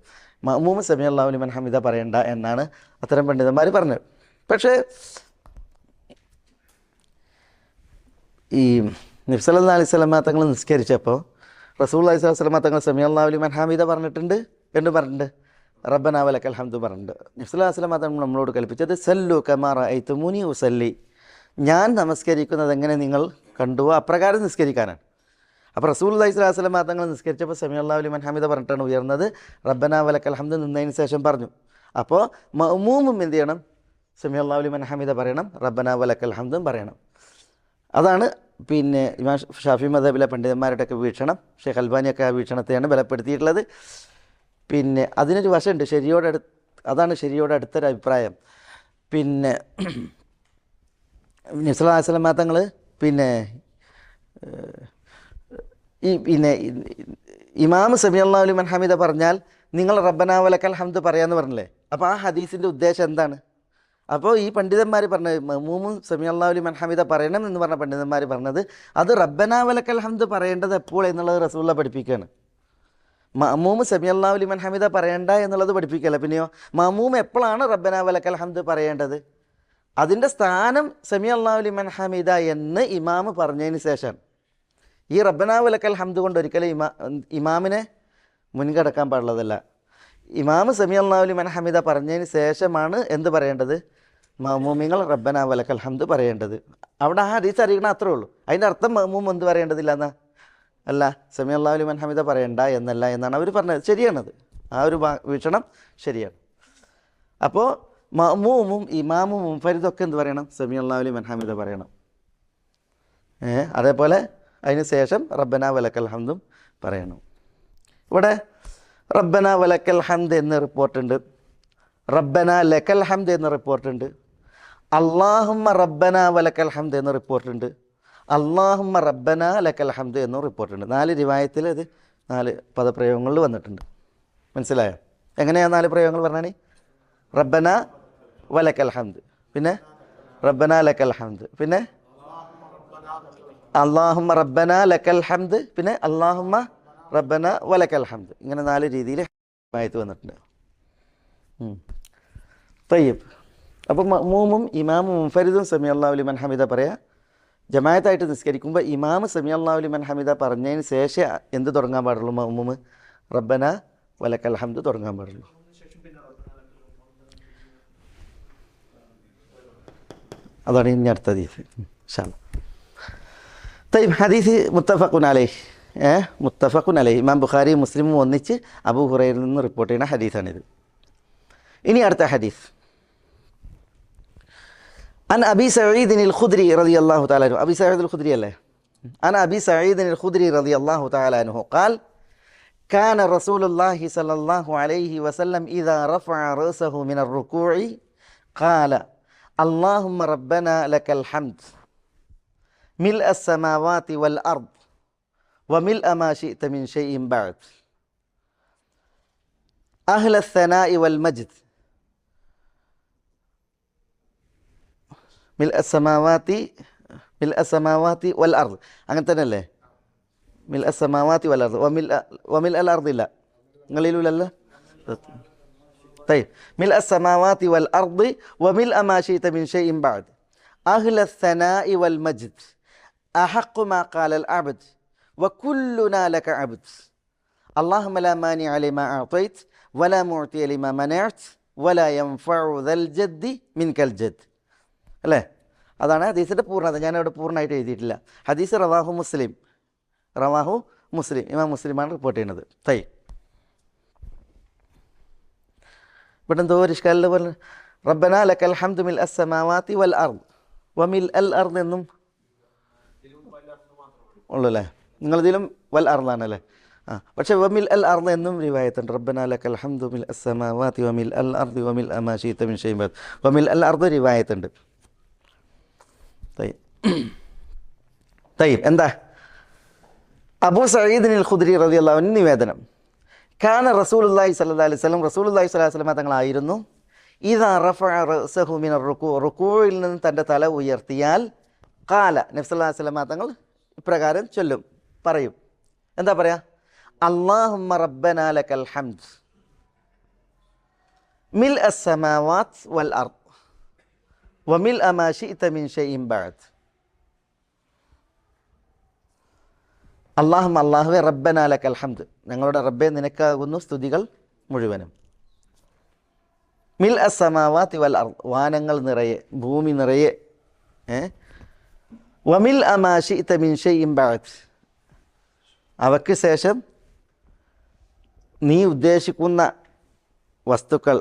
മഅ്മൂം സമി അല്ലാഹു ലിമൻ ഹമീദ പറയണ്ട എന്നാണ് അത്തരം പണ്ഡിതന്മാർ പറഞ്ഞത്. പക്ഷേ ഈ നബി സല്ലല്ലാഹു അലൈഹി വസല്ലം തങ്ങൾ നിസ്കരിച്ചപ്പോൾ റസൂലുള്ളാഹി സ്വല്ലല്ലാഹു അലൈഹി വസല്ലം തങ്ങൾ സമി അല്ലാഹു ലിമൻ ഹമീദ പറഞ്ഞിട്ടുണ്ട് എന്ന് പറഞ്ഞിട്ടുണ്ട്, റബ്ബനാ വലക്കൽ ഹംദ് പറഞ്ഞിട്ടുണ്ട്. നബി സല്ലല്ലാഹു അലൈഹി വസല്ലം തങ്ങൾ നമ്മളോട് കൽപ്പിച്ചത് സല്ലു കമാ റഅയ്തുമൂനി ഉസല്ലി, ഞാൻ നമസ്കരിക്കുന്നത് എങ്ങനെ നിങ്ങൾ കണ്ടുവോ അപ്രകാരം നിസ്കരിക്കാനാണ്. അപ്പോൾ റസൂലുള്ളാഹി സ്വല്ലല്ലാഹു അലൈഹി വസല്ലം തങ്ങൾ നിസ്കരിച്ചപ്പോൾ സമി അല്ലാഹു ലിമൻ ഹമീദ പറഞ്ഞിട്ടാണ് ഉയർന്നത്. റബ്ബനാ വലക്കൽ ഹംദ് നിന്നതിന് ശേഷം പറഞ്ഞു. അപ്പോൾ മഅ്മൂമും എന്ത് ചെയ്യണം? സമി അല്ലാഹു ലിമൻ ഹമീദ പറയണം, റബ്ബനാ വലക്കൽ ഹംദും പറയണം. അതാണ് പിന്നെ ഇമാം ഷാഫി മദ്ഹബിലെ പണ്ഡിതന്മാരുടെയൊക്കെ വീക്ഷണം. ഷെയ്ഖ് അൽബാനിയൊക്കെ ആ വീക്ഷണത്തെയാണ് ബലപ്പെടുത്തിയിട്ടുള്ളത്. പിന്നെ അതിനൊരു വശമുണ്ട്, അതാണ് ശരിയോട് അടുത്തൊരു അഭിപ്രായം. പിന്നെ നബി സല്ലല്ലാഹു അലൈഹി വസല്ലം തങ്ങൾ പിന്നെ ഇമാം സമി അല്ലാഹു ലിമൻ ഹമീദ പറഞ്ഞാൽ നിങ്ങൾ റബ്ബനാ വലക്കൽ ഹംദ് പറയാമെന്ന് പറഞ്ഞില്ലേ? അപ്പോൾ ആ ഹദീസിൻ്റെ ഉദ്ദേശം എന്താണ്? അപ്പോൾ ഈ പണ്ഡിതന്മാർ പറഞ്ഞത് മഅ്മൂമും സമി അല്ലാഹു ലിമൻ ഹമീദ പറയണം എന്ന് പറഞ്ഞ പണ്ഡിതന്മാർ പറഞ്ഞത് അത് റബ്ബനാ വലക്കൽ ഹംദ് പറയേണ്ടത് എപ്പോൾ എന്നുള്ളത് റസൂലുള്ളാഹി പഠിപ്പിക്കുകയാണ്. മഅ്മൂം സമി അല്ലാഹു ലിമൻ ഹമീദ പറയണ്ട എന്നുള്ളത് പഠിപ്പിക്കുകയല്ല. പിന്നെയോ മഅ്മൂം എപ്പോഴാണ് റബ്ബനാ വലക്കൽ ഹംദ് പറയേണ്ടത്? അതിൻ്റെ സ്ഥാനം സമി അല്ലാഹു ലിമൻ ഹമീദ എന്ന് ഇമാം പറഞ്ഞതിന് ശേഷം. ഈ റബ്ബനാ വലക്കൽ ഹംദ് കൊണ്ട് ഒരിക്കലും ഇമാമിനെ മുൻകടക്കാൻ പാടുള്ളതല്ല. ഇമാം സമി അല്ലാഹു ലിമൻ ഹമീദ പറഞ്ഞതിന് ശേഷമാണ് എന്ത് പറയേണ്ടത്? മഅ്മൂമിങ്ങൾ റബ്ബനാ വലക്കൽ ഹംദ് പറയേണ്ടത്. അവിടെ ആ ഹദീസ് അറിയണം, അത്രേ ഉള്ളൂ. അതിൻ്റെ അർത്ഥം മഅ്മൂം എന്ത് പറയേണ്ടതില്ല എന്നാ അല്ല, സമി അല്ലാഹു ലിമൻ ഹമീദ പറയണ്ട എന്നല്ല എന്നാണ് അവർ പറഞ്ഞത്. ശരിയാണത്, ആ ഒരു വീക്ഷണം ശരിയാണ്. അപ്പോൾ മഅ്മൂമും ഇമാമും മുൻഫരിദൊക്കെ എന്ത് പറയണം? സമി അല്ലാഹു ലിമൻ ഹമീദ പറയണം. അതേപോലെ അതിന് ശേഷം റബ്ബനാ വലക്കൽ ഹംദും പറയണം. ഇവിടെ റബ്ബനാ വലക്കൽ ഹംദ് എന്ന റിപ്പോർട്ടുണ്ട്, റബ്ബനാ ലക്കൽ ഹംദ് എന്ന റിപ്പോർട്ടുണ്ട്, അല്ലാഹുമ്മ റബ്ബനാ വലക്കൽ ഹംദ് എന്ന റിപ്പോർട്ടുണ്ട്, അല്ലാഹുമ്മ റബ്ബനാ ലക്കൽ ഹംദ് എന്ന റിപ്പോർട്ടുണ്ട്. 4 റിവായത്തിൽ അത് 4 പദപ്രയോഗങ്ങളിൽ വന്നിട്ടുണ്ട്. മനസ്സിലായോ? എങ്ങനെയാണ് 4 പ്രയോഗങ്ങൾ പറഞ്ഞാൽ? റബ്ബനാ വലക്കൽ ഹംദ്, പിന്നെ റബ്ബനാ ലക്കൽ ഹംദ്, പിന്നെ അല്ലാഹുമ്മ റബ്ബന ലക്കൽ ഹംദ്, പിന്നെ അല്ലാഹുമ്മ റബ്ബന വലക്കൽ ഹംദ്. ഇങ്ങനെ 4 രീതിയിൽ ആയത്ത് വന്നിട്ടുണ്ട്. തയ്യബ്. അപ്പം മഅ്മൂമും ഇമാമും മുൻഫരിദും സമി അല്ലാഹു ലിമൻ ഹമിദ പറയാ. ജമാഅത്തായിട്ട് നിസ്കരിക്കുമ്പോൾ ഇമാം സമി അല്ലാഹു ലിമൻ ഹമിദ പറഞ്ഞതിന് ശേഷം എന്ത് തുടങ്ങാൻ പാടുള്ളൂ? മഅ്മൂം റബ്ബന വലക്കൽ ഹംദ് തുടങ്ങാൻ പാടുള്ളൂ. അതാണ് ഇനി അടുത്ത ഹദീസ് ഇൻഷാ അല്ലാഹ്. തയ്യബ്. ഹദീസ് മുത്തഫഖുൻ അലൈഹി, മുത്തഫഖുൻ അലൈഹി. ഇമാം ബുഖാരി മുസ്ലിമും ഒന്നിച്ച് അബൂ ഹുറൈറയിൽ നിന്ന് റിപ്പോർട്ട് ചെയ്യുന്ന ഹദീസാണിത്. ഇനി അടുത്ത ഹദീസ്. عن أبي سعيد الخدري رضي الله تعالى عنه. أبي سعيد الخدري الله. عن أبي سعيد الخدري رضي الله تعالى عنه قال كان رسول الله صلى الله عليه وسلم إذا رفع رأسه من الركوع قال اللهم ربنا لك الحمد ملء السماوات والأرض وملء ما شئت من شيء بعد أهل الثناء والمجد മിൽ അസ്സമാവാതി വൽ അർദ്. അങ്ങനെ തന്നെയല്ലേ? മിൽ അസ്സമാവാതി വൽ അർദ് വമിൽ അൽ അർദില്ല, നിങ്ങളിലല്ല. طيب മിൽ അസ്സമാവാതി വൽ അർദ് വമിൽ മാ ശിഅത മിൻ ഷൈഇൻ ബഅദ് അഹ്ല الثناء والمجد أحق ما قال العبد وكلنا لك عبد اللهم لا مانع لما أعطيت ولا معطي لما منعت ولا ينفع ذا الجد منك الجد. അല്ലേ? അതാണ് ഹദീസിൻ്റെ പൂർണ്ണത. ഞാനവിടെ പൂർണ്ണമായിട്ട് എഴുതിയിട്ടില്ല. ഹദീസ് റവാഹു മുസ്ലിം, ഇമാം മുസ്ലിമാണ് റിപ്പോർട്ട് ചെയ്യുന്നത്. ഇവിടെ എന്തോ ഒരു ഇഷ്കാലിൽ പറഞ്ഞു റബ്ബന ലക്കൽ ഹംദു മിൽ അസ്സമാവാതി വൽ അർദ് വമിൽ അൽ അർദ് എന്നും ഉള്ളൂ അല്ലേ? നിങ്ങളിതിലും വൽ അർദാണല്ലേ? പക്ഷേ വമിൽ അൽ അർദ് എന്നും റിവായത്തുണ്ട്. റബ്ബന ലക്കൽ ഹംദു മിൽ അസ്സമാവാതി വമിൽ അൽ അർദ് വമിൽ മാ ശിഅത മിൻ ഷൈഇൻ ബഅദ്. വമിൽ അൽ അർദ് റിവായത്തുണ്ട്. തയ്യബ്. എന്താ? അബൂ സഈദ് അൽ ഖുദ്രി റളിയല്ലാഹു അൻഹു നിവേദനം. കാന റസൂലുള്ളാഹി സ്വല്ലല്ലാഹു അലൈഹി വസല്ലം, റസൂലുള്ളാഹി സ്വല്ലല്ലാഹു അലൈഹി വസല്ലം തങ്ങളായിരുന്നു ഇദാ റഫഅ റഅസഹു മിനർ റുകൂഇൽ നിന്ന് തൻ്റെ തല ഉയർത്തിയാൽ ഖാല, നബി സല്ലല്ലാഹു അലൈഹി വസല്ലം തങ്ങൾ ഇപ്രകാരം ചൊല്ലും, പറയും. എന്താ പറയാ? അല്ലാഹുമ്മ റബ്ബനാ ലക്കൽ ഹംദ് മിൽ അസ്സമാവാത് വൽ അർദ് വമിൽ മാ ശിഅത മിൻ ഷൈഇൻ ബഅദ് അല്ലാഹുവേ റബ്ബനാ ലക്കൽ ഹംദ്, ഞങ്ങളുടെ റബ്ബേ നിനക്കാകുന്നു സ്തുതികൾ മുഴുവനും. മിൽ അസ്സമാവാതി വൽ അർദ്, വാനങ്ങൾ നിറയെ, ഭൂമി നിറയെ. വമിൽ മാ ശിഅത മിൻ ഷൈഇൻ ബഅദ്, അവയ്ക്ക് ശേഷം നീ ഉദ്ദേശിക്കുന്ന വസ്തുക്കൾ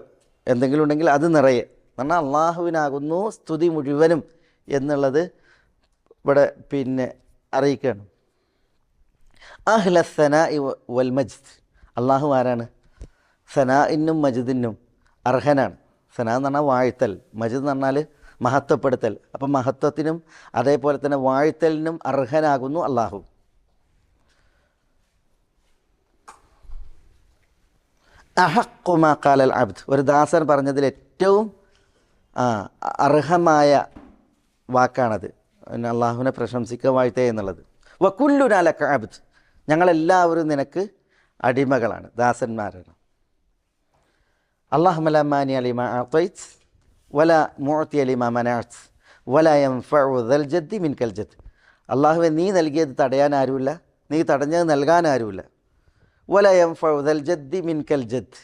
എന്തെങ്കിലും ഉണ്ടെങ്കിൽ അത് നിറയെ. എന്നാൽ അള്ളാഹുവിനാകുന്നു സ്തുതി മുഴുവനും എന്നുള്ളത് ഇവിടെ അറിയിക്കുകയാണ്. അഹ്ല സനാഇ വൽ മജ്ദ്, അള്ളാഹു ആരാണ്? സനാഇനും മജ്ദിനും അർഹനാണ്. സനാ എന്ന് പറഞ്ഞാൽ വാഴ്ത്തൽ, മജ്ദ് എന്ന് പറഞ്ഞാൽ മഹത്വപ്പെടുത്തൽ. അപ്പം മഹത്വത്തിനും അതേപോലെ തന്നെ വാഴ്ത്തലിനും അർഹനാകുന്നു അള്ളാഹു. അഹഖു മാ ഖാലൽ അബ്ദ്, ഒരു ദാസൻ പറഞ്ഞതിൽ ഏറ്റവും അർഹമായ വാക്കാണത്. പിന്നെ അള്ളാഹുവിനെ പ്രശംസിക്കുക, വാഴ്ത്തുക എന്നുള്ളത്. വകുല്ലുനാ ലക അബ്ദ്, ഞങ്ങളെല്ലാവരും നിനക്ക് അടിമകളാണ്, ദാസന്മാരാണ്. അല്ലാഹുമ്മ ലാ മാനിഅ ലിമാ അഅ്തൈത് വലാ മുഅ്തിയ ലിമാ മനഅത് വലാ യൻഫഉ ദൽ ജദ്ദി മിൻകൽ ജദ്ദ്. അള്ളാഹുവെ, നീ നൽകിയത് തടയാൻ ആരുമില്ല, നീ തടഞ്ഞത് നൽകാൻ ആരുമില്ല. വലാ യൻഫഉ ദൽ ജദ്ദി മിൻകൽ ജദ്ദ്,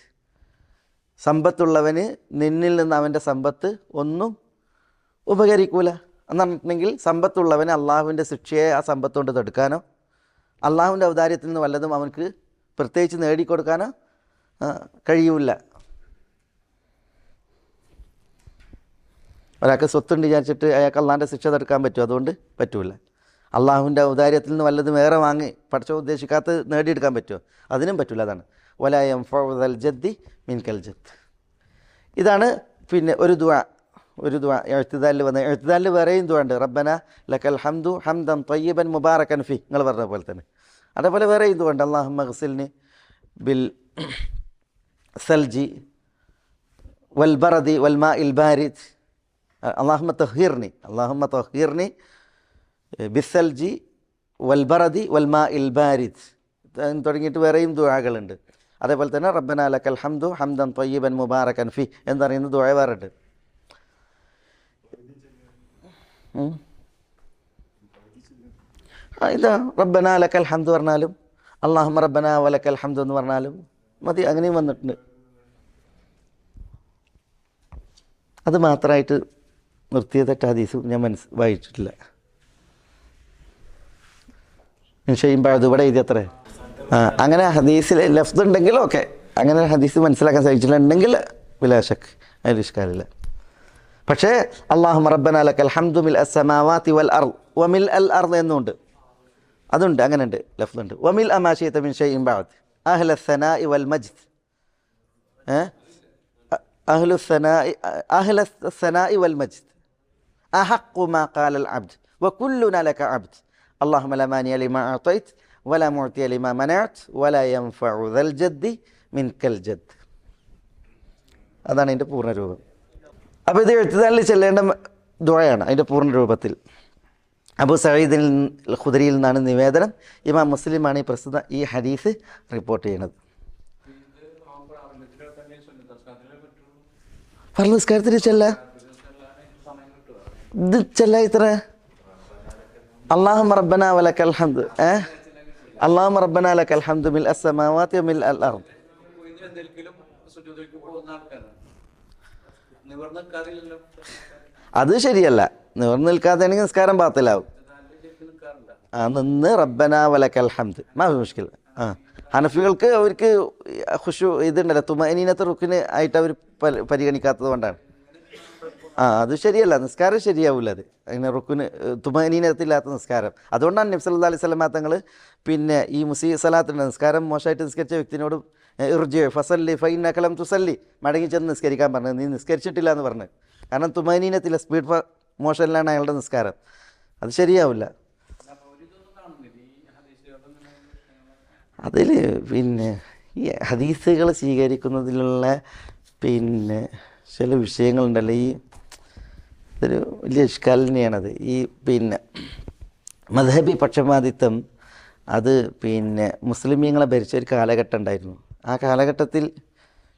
സമ്പത്തുള്ളവന് നിന്നിൽ നിന്ന് അവൻ്റെ സമ്പത്ത് ഒന്നും ഉപകരിക്കൂല എന്നുണ്ടെങ്കിൽ സമ്പത്തുള്ളവന് അള്ളാഹുവിൻ്റെ ശിക്ഷയെ ആ സമ്പത്ത് കൊണ്ട് തടുക്കാനോ അള്ളാഹുവിൻ്റെ ഔദാര്യത്തിൽ നിന്ന് വല്ലതും അവനക്ക് പ്രത്യേകിച്ച് നേടിക്കൊടുക്കാനോ കഴിയൂല. ഒരാൾക്ക് സ്വത്തുണ്ട് വിചാരിച്ചിട്ട് അയാൾക്ക് അള്ളാഹിൻ്റെ ശിക്ഷ തടുക്കാൻ പറ്റുമോ? അതുകൊണ്ട് പറ്റൂല. അള്ളാഹുവിൻ്റെ ഔദാര്യത്തിൽ നിന്ന് വല്ലതും വേറെ വാങ്ങി പഠിച്ചോ ഉദ്ദേശിക്കാത്ത നേടിയെടുക്കാൻ പറ്റുമോ? അതിനും പറ്റില്ല. അതാണ് വലാ യൻഫഉ ദൽ ജദ്ദി മിൻകൽ ജദ്ദ്. ഇതാണ് ഒരു ദുആ എഴുത്തിദാലിൽ വന്ന. എഴുത്തിദാലിൽ വേറെയും ദുആ ഉണ്ട്. റബ്ബന ലക്കൽ ഹംദു ഹംദൻ തയ്യിബൻ മുബാറകൻ ഫി, നിങ്ങൾ പറഞ്ഞ പോലെ തന്നെ. അതേപോലെ വേറെയും ദുആ ഉണ്ട്. അല്ലാഹുമ്മ ഗ്സിൽനി ബിൽ സൽജി വൽ ബറദി വൽ മാഇൽ ബാരിദ് അല്ലാഹുമ്മ തഹ്ഹിർനി ബിസ്സൽജി വൽബറദി വൽമാ ഇൽ ബാരിദ് തുടങ്ങിയിട്ട് വേറെയും ദുആകളുണ്ട്. അതേപോലെ തന്നെ റബ്ബനാ ലക്കൽ ഹംദു ഹംദൻ ത്വയ്യിബൻ മുബാറകൻ ഫി എന്ന് പറയുന്ന ദുആ വേറുണ്ട്. ഇതാ റബ്ബനാ ലക്കൽ ഹംദ് പറഞ്ഞാലും അല്ലാഹുമ്മ റബ്ബനാ വലക്കൽ ഹംദ് എന്ന് പറഞ്ഞാലും മതി. അങ്ങനെയും വന്നിട്ടുണ്ട്. അത് മാത്രമായിട്ട് നിർത്തിയതായിട്ട് ഹദീസ് ഞാൻ വായിച്ചിട്ടില്ല. ചെയ്യുമ്പോൾ അത് ഇവിടെ എഴുതി അത്രേ. അങ്ങനെ ഹദീസിൽ ലഫ്ദ് ഉണ്ടെങ്കിൽ ഓക്കെ, അങ്ങനെ ഹദീസ് മനസ്സിലാക്കാൻ സാധിച്ചിട്ടുണ്ടെങ്കിൽ വിലാശക്ക് അതിൽ ഇഷ്കാലില്ല. പക്ഷേ അല്ലാഹുമ്മ റബ്ബനാ ലക്കൽ ഹംദു മിൽ അസ്സമാവാതി വൽ അർദ് വമിൽ അൽ അർദ് എന്നുണ്ട്, അതുണ്ട്, അങ്ങനെ ഉണ്ട്, ലഫ്ദ് ഉണ്ട്. വമിൽ അമാ ശിഅത മിൻ ഷൈഇൻ ബഅദ് അഹ്ല സനാഇ വൽ മജ്ദ് അഹ്ല സനാഇ വൽ മജ്ദ് അഹഖു മാ ഖാലൽ അബ്ദ് വകുല്ലുനാ ലക അബ്ദ് അല്ലാഹുമ്മ ലാ മാനിഅ ലിമാ അഅതൈത വലാ മുഅതിയ ലിമാ മനഅത വലാ യൻഫഉ ദൽ ജദ്ദി മിൻകൽ ജദ്ദ്. അതാണ് അതിൻ്റെ പൂർണ്ണരൂപം. അപ്പോൾ ഇത് എഴുത്തുകാരിൽ ചെല്ലേണ്ട ദുആയാണ് അതിൻ്റെ പൂർണ്ണ രൂപത്തിൽ. അബൂ സഈദ് അൽ ഖുദരിയിൽ നിന്നാണ് നിവേദനം. ഇമാം മുസ്ലിമാണ് ഈ പ്രസ്തുത ഈ ഹദീസ് റിപ്പോർട്ട് ചെയ്യുന്നത്. ഫർള് നിസ്കാരത്തിൽ ഇത് ചെല്ല ഇത്ര അല്ലാഹുമ്മ റബ്ബനാ വലക്കൽ ഹംദ് അല്ലാഹുമ്മ റബ്ബനാ ലക്കൽ ഹംദു മിൽ അസ്സമാവാതി വമിൽ അൽ അർദ്. അത് ശരിയല്ല. നിവർന്ന് നിൽക്കാതെയാണെങ്കിൽ നിസ്കാരം ബാത്തിലാവും. നിന്ന് റബ്ബനാ വലക്കൽ ഹംദ് മാ മുഷ്കിൽ. ഹനഫികൾക്ക് അവർക്ക് ഖുശൂ ഇതുണ്ടല്ലോ, തുമഅനീനത്ത് റുക്ന് ആയിട്ട് അവർ പരിഗണിക്കാത്തത് കൊണ്ടാണ്. അത് ശരിയല്ല, നിസ്കാരം ശരിയാവില്ല. അത് അങ്ങനെ റുക്ന് തുമഅനീനത്തില്ലാത്ത നിസ്കാരം. അതുകൊണ്ടാണ് നബി സല്ലല്ലാഹു അലൈഹി വസല്ലം തങ്ങൾ പിന്നെ ഈ മുസീ സലാത്തുണ്ട്, നിസ്കാരം മോശമായിട്ട് നിസ്കരിച്ച വ്യക്തിനോട് ഇർജി ഫസല്ലി ഫഇന്നക ലം തുസല്ലി, മടങ്ങി ചെന്ന് നിസ്കരിക്കാൻ പറഞ്ഞത്. നീ നിസ്കരിച്ചിട്ടില്ല എന്ന് പറഞ്ഞു. കാരണം തുമഅനീനത്തില്ല, സ്പീഡ് മോഷനിലാണ് അയാളുടെ നിസ്കാരം. അത് ശരിയാവില്ല. അതിൽ പിന്നെ ഈ ഹദീസുകൾ സ്വീകരിക്കുന്നതിലുള്ള പിന്നെ ചില വിഷയങ്ങളുണ്ടല്ലോ, ഈ ഇതൊരു വലിയ ഇഷ്കാലിനെയാണത്. ഈ പിന്നെ മദ്ഹബി പക്ഷപാതിത്വം അത് പിന്നെ മുസ്ലിമീങ്ങളെ ഭരിച്ച ഒരു കാലഘട്ടം ഉണ്ടായിരുന്നു. ആ കാലഘട്ടത്തിൽ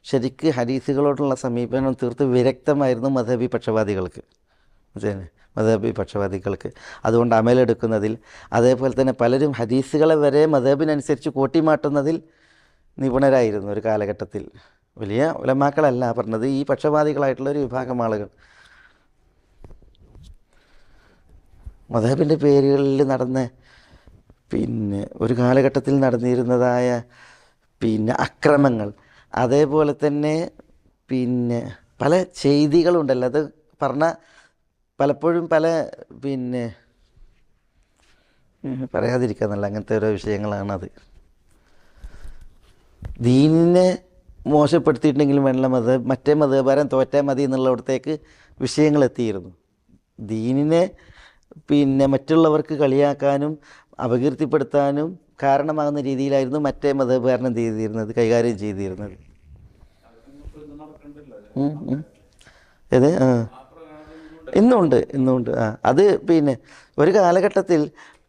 ശരിക്ക് ഹദീസുകളോടുള്ള സമീപനം തീർത്ത് വിരക്തമായിരുന്നു മദ്ഹബി പക്ഷപാതികൾക്ക്. മദ്ഹബി പക്ഷപാതികൾക്ക് അതുകൊണ്ട് അമലെടുക്കുന്നതിൽ, അതേപോലെ തന്നെ പലരും ഹദീസുകളെ വരെ മദ്ഹബിനനുസരിച്ച് കോട്ടിമാട്ടുന്നതിൽ നിപുണരായിരുന്നു ഒരു കാലഘട്ടത്തിൽ. വലിയ ഉലമാക്കളല്ല പറഞ്ഞത്, ഈ പക്ഷപാതികളായിട്ടുള്ളൊരു വിഭാഗം ആളുകൾ. മദ്ഹബിൻ്റെ പേരുകളിൽ നടന്ന പിന്നെ ഒരു കാലഘട്ടത്തിൽ നടന്നിരുന്നതായ പിന്നെ അക്രമങ്ങൾ, അതേപോലെ തന്നെ പിന്നെ പല ചെയ്തികളുണ്ടല്ലോ, അത് പറഞ്ഞാൽ പലപ്പോഴും പല പിന്നെ പറയാതിരിക്കാന്നല്ല, അങ്ങനത്തെ ഓരോ വിഷയങ്ങളാണത്. ദീനിനെ മോശപ്പെടുത്തിയിട്ടുണ്ടെങ്കിലും വേണ്ട മറ്റേ മതപരം തോറ്റാൽ മതി എന്നുള്ളിടത്തേക്ക് വിഷയങ്ങൾ എത്തിയിരുന്നു. ദീനിനെ പിന്നെ മറ്റുള്ളവർക്ക് കളിയാക്കാനും അപകീർത്തിപ്പെടുത്താനും കാരണമാകുന്ന രീതിയിലായിരുന്നു മറ്റേ മതപരം എന്ത് ചെയ്തിരുന്നത്, കൈകാര്യം ചെയ്തിരുന്നത്. ഏത് ഇന്നുണ്ട്. അത് പിന്നെ ഒരു കാലഘട്ടത്തിൽ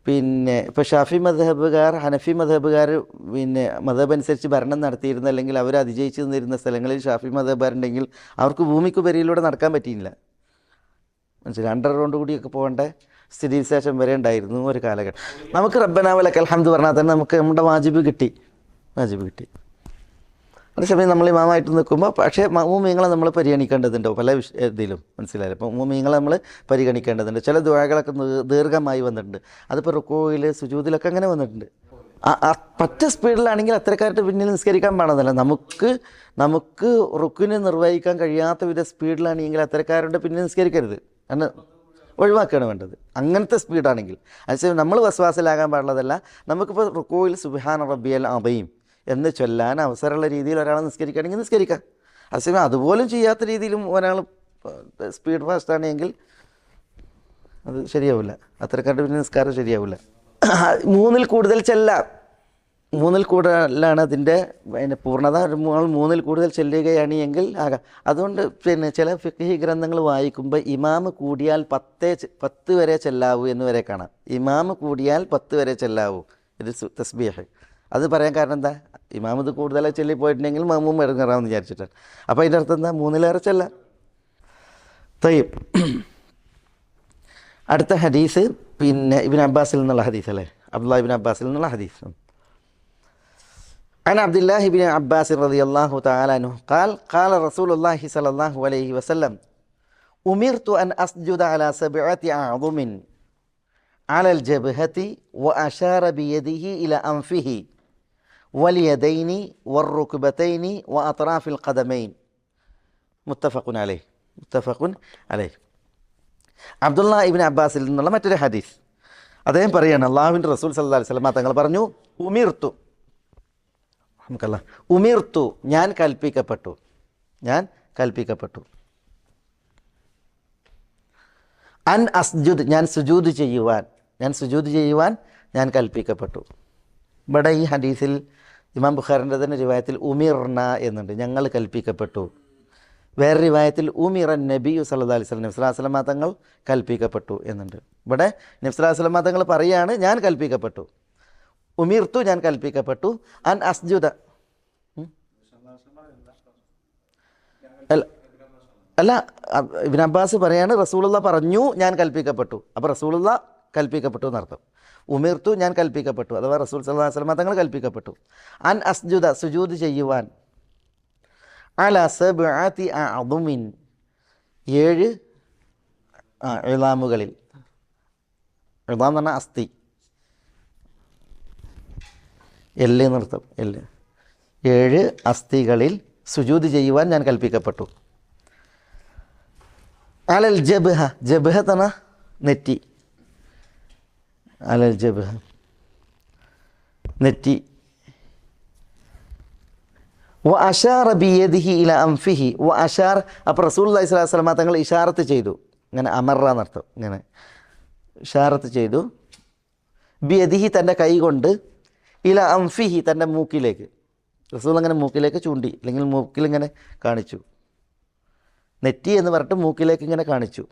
പിന്നെ ഇപ്പോൾ ഷാഫി മദ്ഹബുകാർ ഹനഫി മദ്ഹബുകാർ പിന്നെ മദ്ഹബ് അനുസരിച്ച് ഭരണം നടത്തിയിരുന്ന, അല്ലെങ്കിൽ അവർ അതിജയിച്ച് നിന്നിരുന്ന സ്ഥലങ്ങളിൽ ഷാഫി മദ്ഹബുകാരുണ്ടെങ്കിൽ അവർക്ക് ഭൂമിക്കുപരിയിലൂടെ നടക്കാൻ പറ്റിയില്ല. മനസ്സിലായി, അണ്ടർഗ്രൗണ്ട് കൂടിയൊക്കെ പോകേണ്ട സ്ഥിതിവിശേഷം വരെ ഉണ്ടായിരുന്നു ഒരു കാലഘട്ടം. നമുക്ക് റബ്ബനാ വലക്കൽ ഹംദ് പറഞ്ഞാൽ തന്നെ നമുക്ക് നമ്മുടെ വാജിബ് കിട്ടി. അതേസമയം നമ്മൾ ഇമാമായിട്ട് നിൽക്കുമ്പോൾ പക്ഷേ മഅ്മൂമീങ്ങളെ നമ്മൾ പരിഗണിക്കേണ്ടതുണ്ട് പല ഇതിലും. മനസ്സിലായില്ല, അപ്പോൾ മഅ്മൂമീങ്ങളെ നമ്മൾ പരിഗണിക്കേണ്ടതുണ്ട്. ചില ദുആകളൊക്കെ ദീർഘമായി വന്നിട്ടുണ്ട്. അതിപ്പോൾ റുക്കൂയിൽ സുജൂദിലൊക്കെ അങ്ങനെ വന്നിട്ടുണ്ട്. പറ്റ സ്പീഡിലാണെങ്കിൽ അത്തരക്കാരുടെ പിന്നിൽ നിസ്കരിക്കാൻ പാടുന്നില്ല. നമുക്ക് റുക്കിന് നിർവഹിക്കാൻ കഴിയാത്ത വിധ സ്പീഡിലാണെങ്കിൽ അത്തരക്കാരുടെ പിന്നിൽ നിസ്കരിക്കരുത്, കാരണം ഒഴിവാക്കുകയാണ് വേണ്ടത്. അങ്ങനത്തെ സ്പീഡാണെങ്കിൽ അതേസമയം നമ്മൾ വസ്വാസിലാകാൻ പാടുള്ളതല്ല. നമുക്കിപ്പോൾ റുക്കൂയിൽ സുബ്ഹാന റബ്ബിയൽ അദീം എന്ന് ചൊല്ലാൻ അവസരമുള്ള രീതിയിൽ ഒരാൾ നിസ്കരിക്കുകയാണെങ്കിൽ നിസ്കരിക്കാം. അതേസമയം അതുപോലും ചെയ്യാത്ത രീതിയിലും ഒരാൾ സ്പീഡ് ഫാസ്റ്റ് ആണെങ്കിൽ അത് ശരിയാവില്ല. അത്തരക്കാരുടെ പിന്നെ നിസ്കാരം ശരിയാവില്ല. 3-ൽ കൂടുതൽ ചെല്ലാം. മൂന്നിൽ കൂടുതലാണ് അതിൻ്റെ പിന്നെ പൂർണ്ണത. മൂന്നിൽ കൂടുതൽ ചെല്ലുകയാണ് എങ്കിൽ ആകാം. അതുകൊണ്ട് പിന്നെ ചില ഫിഖ്ഹി ഗ്രന്ഥങ്ങൾ വായിക്കുമ്പോൾ ഇമാമ് കൂടിയാൽ 10 വരെ ചെല്ലാവൂ എന്ന് വരെ കാണാം. ഇമാമ് കൂടിയാൽ 10 വരെ ചെല്ലാവൂ ഒരു തസ്ബീഹ്. അത് പറയാൻ കാരണം എന്താ? ഇമാമ് ഇത് കൂടുതലായി ചൊല്ലി പോയിട്ടുണ്ടെങ്കിൽ മഅ്മൂം ഇറങ്ങാറാമെന്ന് വിചാരിച്ചിട്ടാണ്. അപ്പോൾ അതിൻ്റെ അർത്ഥം എന്താ? 3-ലേറെ ചെല്ലാം. തയ്യിബ്. അടുത്ത ഹദീസ് പിന്നെ ഇബ്നു അബ്ബാസിൽ നിന്നുള്ള ഹദീസ് അല്ലേ? അബ്ദുല്ലാഹ് ഇബ്നു അബ്ബാസിൽ നിന്നുള്ള ഹദീസ്. عن عبد الله بن عباس رضي الله تعالى عنه قال قال رسول الله صلى الله عليه وسلم أمرت أن أسجد على 7 أعظم على الجبهة وأشار بيده إلى أنفه واليدين والركبتين وأطراف القدمين متفق عليه. അബ്ദുള്ള ഇബ്നു അബ്ബാസിൽ നിന്നുള്ള മറ്റൊരു ഹദീസ്. അദ്ദേഹം പറയാണ്, അള്ളാഹുവിൻ്റെ റസൂൽ സല്ലല്ലാഹു അലൈഹി വസല്ലം തങ്ങൾ പറഞ്ഞു, ഉമിർത്തു ഞാൻ കൽപ്പിക്കപ്പെട്ടു അൻ അസ്ജുദ് ഞാൻ സുജൂദ് ചെയ്യുവാൻ ഞാൻ കൽപ്പിക്കപ്പെട്ടു. ഇവിടെ ഈ ഹദീസിൽ ഇമാം ബുഖാരിൻ്റെ തന്നെ റിവായത്തിൽ ഉമിർന എന്നുണ്ട്, ഞങ്ങൾ കൽപ്പിക്കപ്പെട്ടു. വേറെ റിവായത്തിൽ ഉമിറൻ നബി സല്ലല്ലാഹു അലൈഹി വസല്ലം, നബി സല്ലല്ലാഹു അലൈഹി വസല്ലം തങ്ങൾ കൽപ്പിക്കപ്പെട്ടു എന്നുണ്ട്. ഇവിടെ നബി സല്ലല്ലാഹു അലൈഹി വസല്ലം തങ്ങൾ പറയാണ്, ഞാൻ കൽപ്പിക്കപ്പെട്ടു. ഉമിർത്തു ഞാൻ കൽപ്പിക്കപ്പെട്ടു അൻ അസ്ജുദ അല്ല, ഇബ്നു അബ്ബാസ് പറയാണ് റസൂലുള്ളാഹ് പറഞ്ഞു ഞാൻ കൽപ്പിക്കപ്പെട്ടു. അപ്പോൾ റസൂലുള്ളാഹ് കൽപ്പിക്കപ്പെട്ടു എന്നർത്ഥം. ഉമിർത്തു ഞാൻ കൽപ്പിക്കപ്പെട്ടു, അഥവാ റസൂൽ സല്ലല്ലാഹു അലൈഹി വസല്ലം തങ്ങൾ കൽപ്പിക്കപ്പെട്ടു. അൻ അസ്ജുദ സുജൂദ് ചെയ്യുവാൻ അലാ 7 അഅ്ദുമിൻ 7 ഇളാമുകളിൽ. ഇളാം എന്ന് പറഞ്ഞാൽ അസ്ഥി, എല്ല് എന്നർത്ഥം. 7 അസ്ഥികളിൽ സുജൂദ് ചെയ്യുവാൻ ഞാൻ കൽപ്പിക്കപ്പെട്ടു. അലൽ ജബ്ഹ, ജബ്ഹ തന നെറ്റി, അലൽ ജബ്ഹ നെറ്റി. വ അഷാറ ബിയദിഹി ഇല അംഫിഹി വ അഷാർ. അപ്പോൾ റസൂലുള്ളാഹി സ്വല്ലല്ലാഹു അലൈഹി വസല്ലം തങ്ങൾ ഇഷാറത്ത് ചെയ്തു, ഇങ്ങനെ അമറ എന്നർത്ഥം, ഇങ്ങനെ ഇഷാറത്ത് ചെയ്തു. ബിയദിഹി തൻ്റെ കൈ കൊണ്ട്, ഇല അംഫിഹി തൻ്റെ മൂക്കിലേക്ക്. റസൂൽ അങ്ങനെ മൂക്കിലേക്ക് ചൂണ്ടി, അല്ലെങ്കിൽ മൂക്കിലിങ്ങനെ കാണിച്ചു. നെറ്റി എന്ന് പറഞ്ഞിട്ട് മൂക്കിലേക്ക് ഇങ്ങനെ കാണിച്ചു.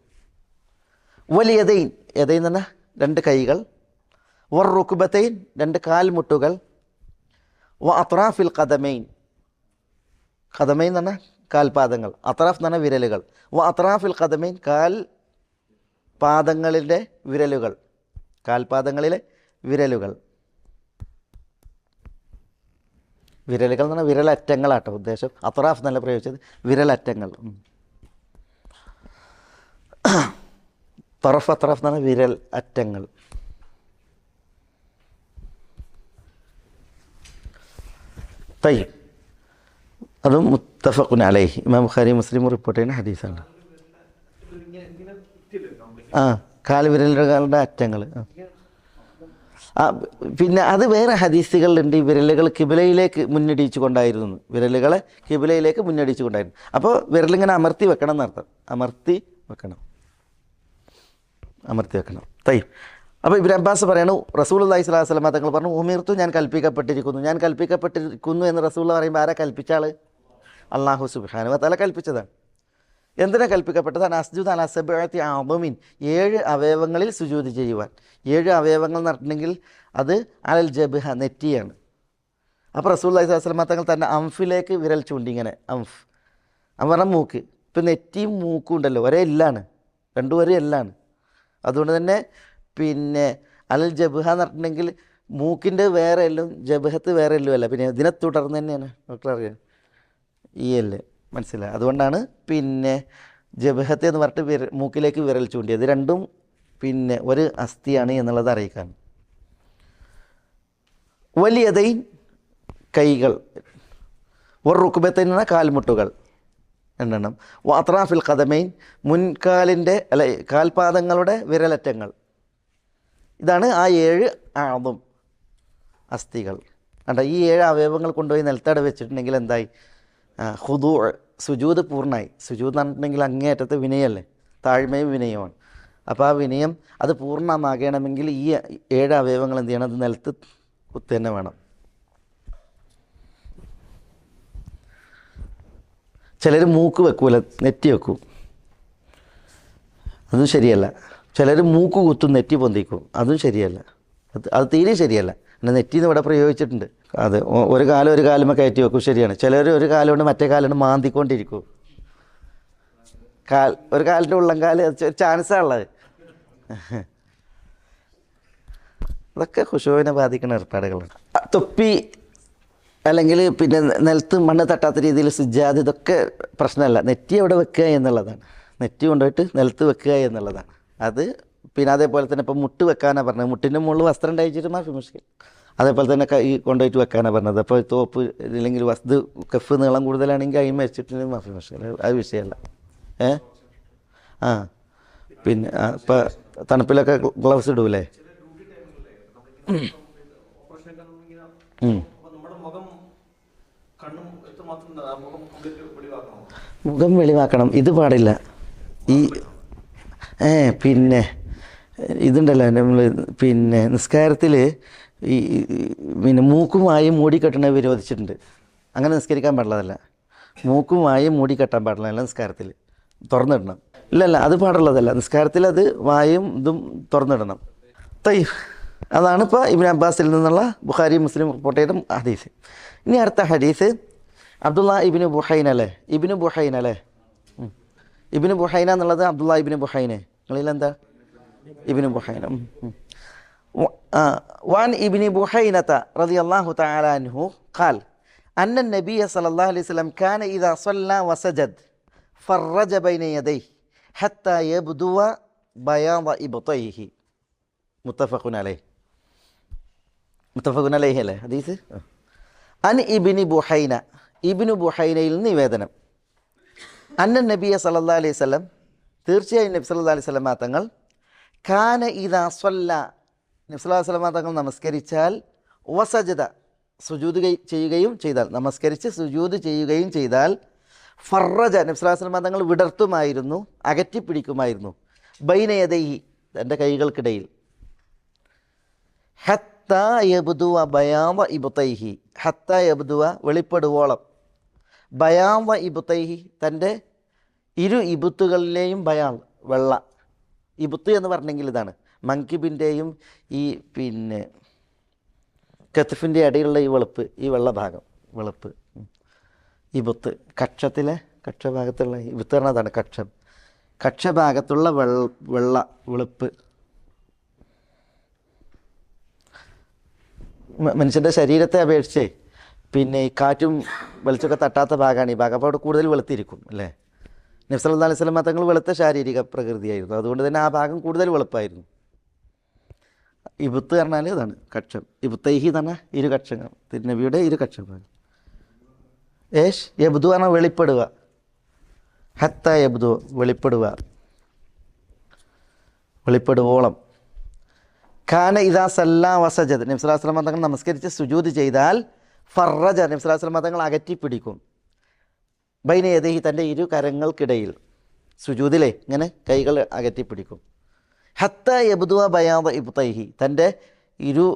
വലിയതൈൻ, യദൈൻ എന്ന് പറഞ്ഞാൽ 2 കൈകൾ. വർ റുക്ബതൈൻ 2 കാൽമുട്ടുകൾ. വ അത്റാഫിൽ ഖദമൈൻ, ഖദമൈൻ എന്ന് പറഞ്ഞാൽ കാൽപാദങ്ങൾ, അത്റാഫ് എന്ന് പറഞ്ഞാൽ വിരലുകൾ. വ അത്റാഫിൽ ഖദമൈൻ കാൽ പാദങ്ങളിലെ വിരലുകൾ, കാൽപാദങ്ങളിലെ വിരലുകൾ. വിരലുകൾ എന്ന് പറഞ്ഞാൽ വിരലറ്റങ്ങളാട്ടോ ഉദ്ദേശം. അത്റാഫ് എന്നല്ല പ്രയോഗിച്ചത്, വിരലറ്റങ്ങൾ. തറഫ് അത്റാഫ് എന്ന് പറഞ്ഞാൽ വിരൽ അറ്റങ്ങൾ. തയ്യിബ്. അതും മുത്തഫഖുൻ അലൈഹി, ഇമാം ബുഖാരി മുസ്ലിം റിപ്പോർട്ട് ചെയ്യുന്ന ഹദീസാണ്. കാൽവിരലുകളുടെ അറ്റങ്ങൾ. പിന്നെ അത് വേറെ ഹദീസുകളിലുണ്ട്. ഈ വിരലുകൾ കിബിലയിലേക്ക് മുന്നടിച്ചു കൊണ്ടായിരുന്നു, വിരലുകളെ കിബിലയിലേക്ക് മുന്നടിച്ചു കൊണ്ടായിരുന്നു. അപ്പോൾ വിരലിങ്ങനെ അമർത്തി വെക്കണം എന്നർത്ഥം, അമർത്തി വെക്കണം. തയ്യ്. അപ്പോൾ ഇബ്നു അബ്ബാസ് പറയണു, റസൂലുള്ളാഹി സ്വല്ലല്ലാഹു അലൈഹി വസല്ലം തങ്ങൾ പറഞ്ഞു, ഉമിർത്തു ഞാൻ കൽപ്പിക്കപ്പെട്ടിരിക്കുന്നു എന്ന് റസൂലുള്ള പറയുമ്പോൾ ആരാ കൽപ്പിച്ച ആൾ? അല്ലാഹു സുബ്ഹാനഹു വ തആല കൽപ്പിച്ചതാണ്. എന്തിനാ കൽപ്പിക്കപ്പെട്ടതാണ്? അസ്ജുദ് അലാ 7 അഅ്ദുമിൻ 7 അവയവങ്ങളിൽ സുജൂദ് ചെയ്യുവാൻ. 7 അവയവങ്ങൾ എന്ന് പറഞ്ഞിട്ടുണ്ടെങ്കിൽ അത് അലൽ ജബ്ഹ നെറ്റിയാണ്. അപ്പോൾ റസൂലുള്ളാഹി സ്വല്ലല്ലാഹു അലൈഹി വസല്ലം തങ്ങൾ തന്നെ അംഫിലേക്ക് വിരൽ ചൂണ്ടി, ഇങ്ങനെ അംഫ് എന്ന് പറഞ്ഞാൽ മൂക്ക്. ഇപ്പം നെറ്റിയും മൂക്കും ഉണ്ടല്ലോ, ഒരേ എല്ലാണ്, രണ്ടും ഒരേ എല്ലാണ്. അതുകൊണ്ട് തന്നെ പിന്നെ അലൽ ജബ്ഹ എന്ന് പറഞ്ഞിട്ടുണ്ടെങ്കിൽ മൂക്കിൻ്റെ വേറെ എല്ലും ജബ്ഹത്ത് വേറെ എല്ലും അല്ല, പിന്നെ ഇതിനെ തുടർന്ന് തന്നെയാണ് ഡോക്ടർ അറിയാം ഈ എല്ല്, മനസ്സിലായി? അതുകൊണ്ടാണ് പിന്നെ ജബ്ഹത്ത് എന്ന് പറഞ്ഞിട്ട് മൂക്കിലേക്ക് വിരൽ ചൂണ്ടിയത്. രണ്ടും പിന്നെ ഒരു അസ്ഥിയാണ് എന്നുള്ളത് അറിയിക്കാൻ. വലിയതൈൻ കൈകൾ, ഒരു റുക്ബത്തൈൻ എന്ന കാൽമുട്ടുകൾ 2 അത്റാഫിൽ ഖദമൈൻ മുൻകാലിൻ്റെ കാൽപാദങ്ങളുടെ വിരലറ്റങ്ങൾ. ഇതാണ് ആ 7 അഅ്ദും അസ്ഥികൾ. കണ്ട, ഈ 7 അവയവങ്ങൾ കൊണ്ടുപോയി നിലത്തട വെച്ചിട്ടുണ്ടെങ്കിൽ എന്തായി? ഖുദൂ, സുജൂദ് പൂർണ്ണമായി. സുജൂദ് എന്ന് പറഞ്ഞിട്ടുണ്ടെങ്കിൽ അങ്ങേയറ്റത്തെ വിനയല്ലേ, താഴ്മയും വിനയമാണ്. അപ്പോൾ ആ വിനയം അത് പൂർണ്ണമാകണമെങ്കിൽ ഈ 7 അവയവങ്ങൾ എന്ത് ചെയ്യണം? അത് നിലത്ത് കുത്തി തന്നെ വേണം. ചിലർ മൂക്ക് വെക്കൂല, നെറ്റി വെക്കും, അതും ശരിയല്ല. ചിലർ മൂക്ക് കുത്തും, നെറ്റി പൊന്തിക്കും, അതും ശരിയല്ല. അത് തീരെ ശരിയല്ല. പിന്നെ നെറ്റിന്ന് ഇവിടെ പ്രയോഗിച്ചിട്ടുണ്ട്. അത് ഒരു കാലുമേ കയറ്റി വെക്കും, ശരിയാണ്. ചിലർ ഒരു കാലുകൊണ്ട് മറ്റേ കാലുകൊണ്ട് മാന്തിക്കൊണ്ടിരിക്കും. ഒരു കാലിൻ്റെ ഉള്ളംകാല് ചാൻസാണുള്ളത്. അതൊക്കെ ഖുശൂവിനെ ബാധിക്കുന്ന ഏർപ്പാടുകളാണ്. തൊപ്പി അല്ലെങ്കിൽ പിന്നെ നിലത്ത് മണ്ണ് തട്ടാത്ത രീതിയിൽ സുജാദ്, ഇതൊക്കെ പ്രശ്നമല്ല. നെറ്റി അവിടെ വെക്കുക എന്നുള്ളതാണ്. നെറ്റി കൊണ്ടുപോയിട്ട് നിലത്ത് വെക്കുക എന്നുള്ളതാണ്. അത് പിന്നെ അതേപോലെ തന്നെ ഇപ്പോൾ മുട്ട് വെക്കാനാണ് പറഞ്ഞത്. മുട്ടിൻ്റെ മുകളിൽ വസ്ത്രം ഉണ്ടായിച്ചിട്ട് മാഫി മുഷ്കിൽ. അതേപോലെ തന്നെ കൈ കൊണ്ടുപോയിട്ട് വെക്കാനാണ് പറഞ്ഞത്. അപ്പോൾ തോപ്പ് ഇല്ലെങ്കിൽ വസ്തു കഫ് നീളം കൂടുതലാണെങ്കിൽ അതിന് വെച്ചിട്ട് മാഫി മുഷ്കിൽ, അത് വിഷയമല്ല. പിന്നെ ഇപ്പം തണുപ്പിലൊക്കെ ഗ്ലൗസ് ഇടൂലേ? മുഖം വെളിവാക്കണം, ഇത് പാടില്ല. ഈ പിന്നെ ഇതുണ്ടല്ലോ നമ്മൾ പിന്നെ നിസ്കാരത്തിൽ ഈ പിന്നെ മൂക്കുമായി മൂടിക്കെട്ടണ വിരോധിച്ചിട്ടുണ്ട്. അങ്ങനെ നിസ്കരിക്കാൻ പാടുള്ളതല്ല. മൂക്കുമായി മൂടിക്കെട്ടാൻ പാടില്ല നിസ്കാരത്തിൽ, തുറന്നിടണം. ഇല്ലല്ല, അത് പാടുള്ളതല്ല. നിസ്കാരത്തിൽ അത് വായും ഇതും തുറന്നിടണം. അതാണ് ഇപ്പോൾ ഇബ്നു അബ്ബാസിൽ നിന്നുള്ള ബുഖാരി മുസ്ലിം റിപ്പോർട്ട് ചെയ്ത ഹദീസ്. ഇനി അടുത്ത ഹദീസ് അബ്ദുള്ള ഇബ്നു ബുഹൈന അല്ലേ? ഇബ്നു ബുഹൈന എന്നുള്ളത് അബ്ദുള്ള ഇബ്നു ബുഹൈന. നിങ്ങളിലെന്താ ഇബ്നു ബുഹൈന? وعن ابن بحينة رضي الله تعالى عنه قال أن النبي صلى الله عليه وسلم كان إذا صلى وسجد فرج بين يديه حتى يبدو بياض إبطيه. متفق عليه. അല്ലേ ഹദീസ്? അൻ ഇബ്നു ബുഹൈന, ഇബ്നു ബുഹൈനയിൽ നിവേദനം, അന്ന നബിയ സല്ലല്ലാഹു അലൈഹി വസല്ലം, തീർച്ചയായും നബി സല്ലല്ലാഹു അലൈഹി വസല്ലം തങ്ങൾ, കാന ഇദാ സ്വല്ല, നബി സല്ലല്ലാഹു അലൈഹി വസല്ലം തങ്ങൾ നമസ്കരിച്ചാൽ, വസജദ, സുജൂദ് ചെയ്യുകയും ചെയ്താൽ, നമസ്കരിച്ച് സുജൂദ് ചെയ്യുകയും ചെയ്താൽ, ഫറജ, നബി സല്ലല്ലാഹു അലൈഹി വസല്ലം തങ്ങൾ വിടർത്തുമായിരുന്നു, അകറ്റിപ്പിടിക്കുമായിരുന്നു, ബൈന യദൈഹി, തൻ്റെ കൈകൾക്കിടയിൽ, ഹത്താ യബ്ദുവ ബയാദ ഇബ്തൈഹി, ഹത്താ യബ്ദുവ വെളിപ്പെടുവോളം, ബയാദ ഇബ്തൈഹി തൻ്റെ ഇരു ഇബുത്തുകളിലെയും ബയാൾ വെള്ള. ഇബുത്ത് എന്ന് പറഞ്ഞെങ്കിൽ ഇതാണ് മങ്കിബിൻ്റെയും ഈ പിന്നെ കത്തിഫിൻ്റെ ഇടയിലുള്ള ഈ വെളുപ്പ്, ഈ വെള്ള ഭാഗം വെളുപ്പ്, ഇബുത്ത്. കക്ഷഭാഗത്തുള്ള ഇബുത്ത് പറഞ്ഞതാണ് കക്ഷഭാഗത്തുള്ള വെളുപ്പ്. മനുഷ്യൻ്റെ ശരീരത്തെ അപേക്ഷിച്ച് പിന്നെ ഈ കാറ്റും വെളിച്ചമൊക്കെ തട്ടാത്ത ഭാഗമാണ് ഈ ഭാഗം. അപ്പോൾ അവിടെ കൂടുതൽ വെളുത്തിരിക്കും അല്ലേ? നബി സല്ലല്ലാഹു അലൈഹി വസല്ലം തങ്ങൾ വെളുത്ത ശാരീരിക പ്രകൃതിയായിരുന്നു. അതുകൊണ്ട് തന്നെ ആ ഭാഗം കൂടുതൽ വെളുപ്പായിരുന്നു. ഇബുത്ത് പറഞ്ഞാൽ ഇതാണ് കക്ഷം. ഇബുത്തൈഹി എന്ന് പറഞ്ഞാൽ ഇരു കക്ഷങ്ങൾ, തിരുനബിയുടെ ഇരു കക്ഷഭാഗം. യബ്ദു പറഞ്ഞാൽ വെളിപ്പെടുക, ഹത്ത യബ്ദു വെളിപ്പെടുവോളം. ഖാന ഇദാ സല്ലാ വസജദ്, നബി സല്ലല്ലാഹു അലൈഹി വസല്ലം തങ്ങൾ നമസ്കരിച്ച് സുജൂദ് ചെയ്താൽ, ഫറജ, നബി സല്ലല്ലാഹു അലൈഹി വസല്ലം തങ്ങൾ അകറ്റിപ്പിടിക്കും, ബൈന യദൈഹി തൻ്റെ ഇരു കരങ്ങൾക്കിടയിൽ, സുജൂദിലെ ഇങ്ങനെ കൈകൾ അകറ്റിപ്പിടിക്കും, ഹത്ത യബ്ദുവ ബയാദ ഇബ്തൈഹി തൻ്റെ ഇരു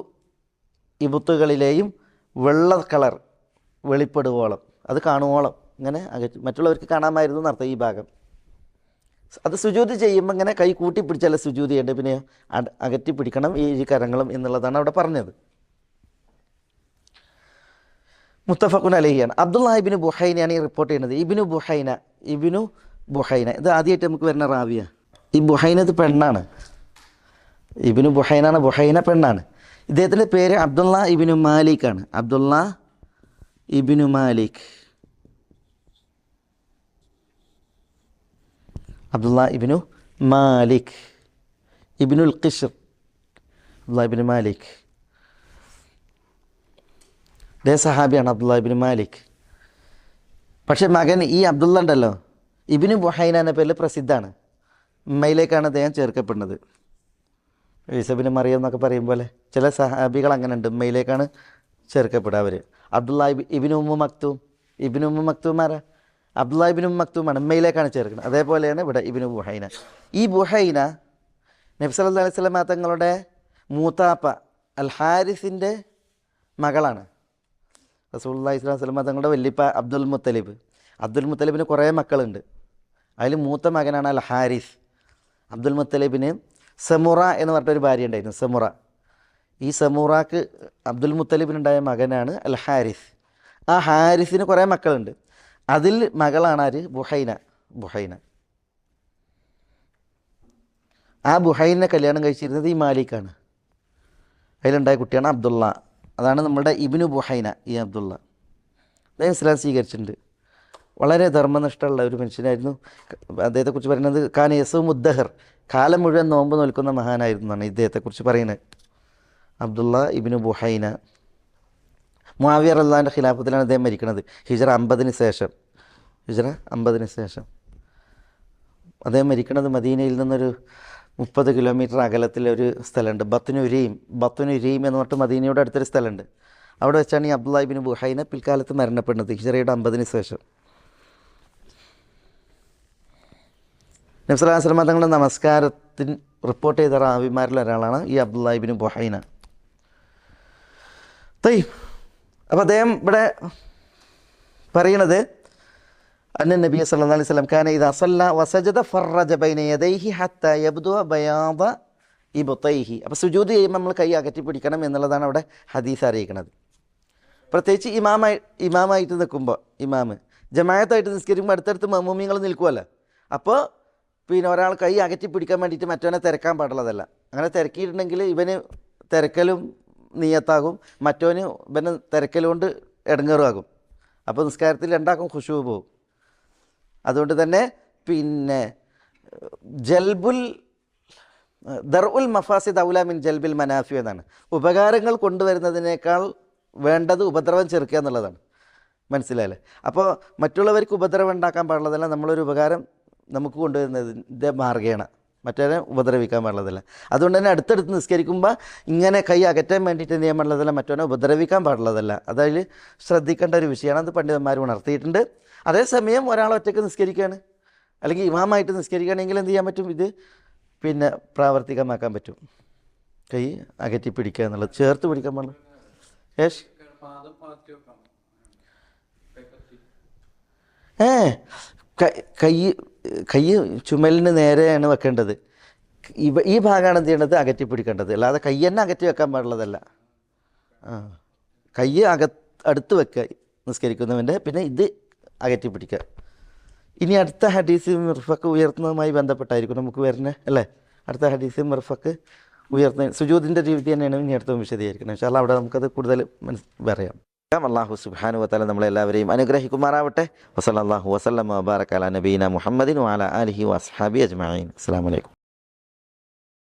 ഇബുത്തുകളിലെയും വെള്ള കളർ വെളിപ്പെടുവോളം, അത് കാണുവോളം ഇങ്ങനെ മറ്റുള്ളവർക്ക് കാണാമായിരുന്നു എന്നർത്ഥം ഈ ഭാഗം. അത് സുജൂദ് ചെയ്യുമ്പോൾ ഇങ്ങനെ കൈ കൂട്ടിപ്പിടിച്ചല്ല സുജൂദ് ചെയ്യേണ്ടത്, പിന്നെ അകറ്റി പിടിക്കണം ഈ കരങ്ങളും എന്നുള്ളതാണ് അവിടെ പറഞ്ഞത്. മുത്തഫഖുൻ അലൈഹിയാണ്. അബ്ദുല്ലാഹ് ഇബ്നു ബുഹൈനയാണ് ഈ റിപ്പോർട്ട് ചെയ്യുന്നത്. ഇബ്നു ബുഹൈന ഇത് ആദ്യമായിട്ട് നമുക്ക് വരുന്ന റാവിയ. ഈ ബുഹൈന ഇത് പെണ്ണാണ്. ഇബ്നു ബുഹൈനാണ്, ബുഹൈന പെണ്ണാണ്. ഇദ്ദേഹത്തിൻ്റെ പേര് അബ്ദുല്ലാഹ് ഇബ്നു മാലിക് ആണ്. അബ്ദുല്ലാഹ് ഇബ്നു മാലിക്, അബ്ദുല്ലാഹ് ഇബ്നു മാലിക് ഇബ്നുൽ ഖിശ്ർ, അബ്ദുല്ലാഹ് ഇബ്നു മാലിക് ഇതേ സഹാബിയാണ് അബ്ദുല്ലാഹ് ഇബ്നു മാലിക്. പക്ഷേ മകൻ ഈ അബ്ദുള്ള ഉണ്ടല്ലോ, ഇബ്നു ബുഹൈന എന്ന പേരിൽ പ്രസിദ്ധമാണ്. ഉമ്മയിലേക്കാണ് അദ്ദേഹം ചേർക്കപ്പെടുന്നത്. ഈസബിന് മറിയം എന്നൊക്കെ പറയും പോലെ ചില സഹാബികൾ അങ്ങനെ ഉണ്ട്, ഉമ്മയിലേക്കാണ് ചേർക്കപ്പെടുക. അവർ അബ്ദുല്ലാഹ് ഇബ്നു ഉമ്മു മക്തൂം ആരാ? അബ്ദുല്ലാഹ് ഇബ്നു ഉമ്മു മക്തൂമാണ്, ഉമ്മയിലേക്കാണ് ചേർക്കുന്നത്. അതേപോലെയാണ് ഇവിടെ ഇബ്നു ബുഹൈന. ഈ ബുഹൈന നബി സല്ലല്ലാഹു അലൈഹി വസല്ലം തങ്ങളുടെ മൂത്താപ്പ അൽ ഹാരിസിൻ്റെ മകളാണ്. റസൂലുള്ളാഹി സ്വല്ലല്ലാഹു അലൈഹി വസല്ലം തങ്ങളുടെ വല്യപ്പ അബ്ദുൽ മുത്തലിബ്, അബ്ദുൽ മുത്തലിബിന് കുറേ മക്കളുണ്ട്. അതിൽ മൂത്ത മകനാണ് അൽ ഹാരിസ്. അബ്ദുൽ മുത്തലിബിന് സമുറ എന്ന് പറഞ്ഞിട്ടൊരു ഭാര്യ ഉണ്ടായിരുന്നു, സമുറ. ഈ സമുറാക്ക് അബ്ദുൽ മുത്തലിബിനുണ്ടായ മകനാണ് അൽ ഹാരിസ്. ആ ഹാരിസിന് കുറേ മക്കളുണ്ട്. അതിൽ മകളാണ് ആര്? ബുഹൈന. ആ ബുഹൈനെ കല്യാണം കഴിച്ചിരുന്നത് ഈ മാലിക്കാണ്. അതിലുണ്ടായ കുട്ടിയാണ് അബ്ദുള്ള. അതാണ് നമ്മുടെ ഇബ്നു ബുഹൈന. ഈ അബ്ദുള്ള അദ്ദേഹം ഇസ്ലാം സ്വീകരിച്ചിട്ടുണ്ട്. വളരെ ധർമ്മനിഷ്ഠമുള്ള ഒരു മനുഷ്യനായിരുന്നു. അദ്ദേഹത്തെക്കുറിച്ച് പറയുന്നത് ഖാൻ യസൂമുദ്ദഹർ, കാലം മുഴുവൻ നോമ്പ് നോൽക്കുന്ന മഹാനായിരുന്നു എന്നാണ് ഇദ്ദേഹത്തെക്കുറിച്ച് പറയുന്നത്. അബ്ദുള്ള ഇബ്നു ബുഹൈന. മുആവിയ റളിയല്ലാഹുവിൻ്റെ ഖിലാഫത്തിലാണ് അദ്ദേഹം മരിക്കുന്നത്. ഹിജ്റ 50 ശേഷം. അദ്ദേഹം മരിക്കുന്നത് മദീനയിൽ നിന്നൊരു 30 കിലോമീറ്റർ അകലത്തിലൊരു സ്ഥലമുണ്ട്, ബത്നുരീം എന്ന് പറഞ്ഞിട്ട് മദീനയുടെ അടുത്തൊരു സ്ഥലമുണ്ട്. അവിടെ വെച്ചാണ് ഈ അബ്ദുള്ള ഇബ്നു ബുഹൈന പിൽക്കാലത്ത് മരണപ്പെടുന്നത്, ഹിജ്റയുടെ 50 ശേഷം. നബി സല്ലല്ലാഹു അലൈഹി വസല്ലം തങ്ങളുടെ നമസ്കാരത്തിന് റിപ്പോർട്ട് ചെയ്ത റാവിമാരിൽ ഒരാളാണ് ഈ അബ്ദുള്ള ഇബ്നു ബുഹൈന. അപ്പോൾ അദ്ദേഹം ഇവിടെ പറയണത് അന്ന നബി സല്ലല്ലാഹു അലൈഹി വസല്ലം കാന ഇദാ സല്ല വസജദ ഫറജ ബൈന യദൈഹി ഹത്താ യബ്ദു ബയാദ ഇബ്തൈഹി. അപ്പോൾ സുജൂദ് ചെയ്യുമ്പോൾ നമ്മൾ കൈ അകറ്റി പിടിക്കണം എന്നുള്ളതാണ് അവിടെ ഹദീസ് അറിയിക്കുന്നത്. പ്രത്യേകിച്ച് ഇമാമായിട്ട് നിൽക്കുമ്പോൾ, ജമാഅത്തായിട്ട് നിസ്കരിക്കുമ്പോൾ അടുത്തടുത്ത് മഅ്മൂമീങ്ങൾ നിൽക്കുമല്ലോ. അപ്പോൾ പിന്നെ ഒരാൾ കൈ അകറ്റി പിടിക്കാൻ വേണ്ടിയിട്ട് മറ്റവനെ തിരക്കാൻ പാടുള്ളതല്ല. അങ്ങനെ തിരക്കിയിട്ടുണ്ടെങ്കിൽ ഇവന് തിരക്കലും നിയത്താകും, മറ്റവന് ഇവന് തിരക്കലുകൊണ്ട് ഇടങ്ങേറുമാകും. അപ്പോൾ നിസ്കാരത്തിൽ രണ്ടാക്കും ഖുശൂ പോകും. അതുകൊണ്ട് തന്നെ പിന്നെ ദർഉൽ മഫാസിദ് ഔല മിൻ ജൽബിൽ മനാഫി എന്നാണ്. ഉപകാരങ്ങൾ കൊണ്ടുവരുന്നതിനേക്കാൾ വേണ്ടത് ഉപദ്രവം ചെറുക്കുക എന്നുള്ളതാണ്. മനസ്സിലായല്ലേ? അപ്പോൾ മറ്റുള്ളവർക്ക് ഉപദ്രവം ഉണ്ടാക്കാൻ പാടുള്ളതല്ല, നമ്മളൊരു ഉപകാരം നമുക്ക് കൊണ്ടുവരുന്നതിൻ്റെ മാർഗേണ മറ്റവരെ ഉപദ്രവിക്കാൻ പാടുള്ളതല്ല. അതുകൊണ്ട് തന്നെ അടുത്തടുത്ത് നിസ്കരിക്കുമ്പോൾ ഇങ്ങനെ കൈ അകറ്റാൻ വേണ്ടിയിട്ട് എന്ത് ചെയ്യാൻ പാടുള്ളതല്ല, മറ്റവനെ ഉപദ്രവിക്കാൻ പാടുള്ളതല്ല. അതിൽ ശ്രദ്ധിക്കേണ്ട ഒരു വിഷയമാണ്. അത് പണ്ഡിതന്മാർ ഉണർത്തിയിട്ടുണ്ട്. അതേസമയം ഒരാൾ ഒറ്റയ്ക്ക് നിസ്കരിക്കുകയാണ് അല്ലെങ്കിൽ ഇമാമായിട്ട് നിസ്കരിക്കുകയാണെങ്കിൽ എന്ത് ചെയ്യാൻ പറ്റും? ഇത് പിന്നെ പ്രാവർത്തികമാക്കാൻ പറ്റും. കൈ അകറ്റി പിടിക്കുക എന്നുള്ളത്, ചേർത്ത് പിടിക്കാൻ പാടില്ല. യേശ് കൈ ചുമലിന് നേരെയാണ് വെക്കേണ്ടത്. ഈ ഭാഗമാണ് എന്ത് ചെയ്യേണ്ടത്? അകറ്റി പിടിക്കേണ്ടത്. അല്ലാതെ കൈ തന്നെ അകറ്റി വെക്കാൻ പാടുള്ളതല്ല. കൈ അടുത്ത് വെക്കുക നിസ്കരിക്കുന്നവൻ്റെ, പിന്നെ ഇത് അകറ്റി പിടിക്കുക. ഇനി അടുത്ത ഹദീസ് മിർഫക്ക് ഉയർത്തുന്നതുമായി ബന്ധപ്പെട്ടായിരിക്കും നമുക്ക് വരുന്നത് അല്ലേ? അടുത്ത ഹദീസ് മിർഫക്ക് ഉയർത്തുന്ന സുജൂദിൻ്റെ രീതി തന്നെയാണ് ഇനി അടുത്ത വിശദീകരിക്കുന്നത്. ഇൻഷാ അല്ലാഹ് അവിടെ നമുക്കത് കൂടുതൽ പറയാം. അല്ലാഹു സുബ്ഹാനഹു വ തആല നമ്മളെല്ലാവരെയും അനുഗ്രഹിക്കുമാറാവട്ടെ. വസല്ലല്ലാഹു വസല്ലമ വബാറക അലാ നബീന മുഹമ്മദിൻ വഅലാ ആലിഹി വഅസ്ഹാബിഹി അജ്മഈൻ. അസ്സലാമു അലൈക്കും.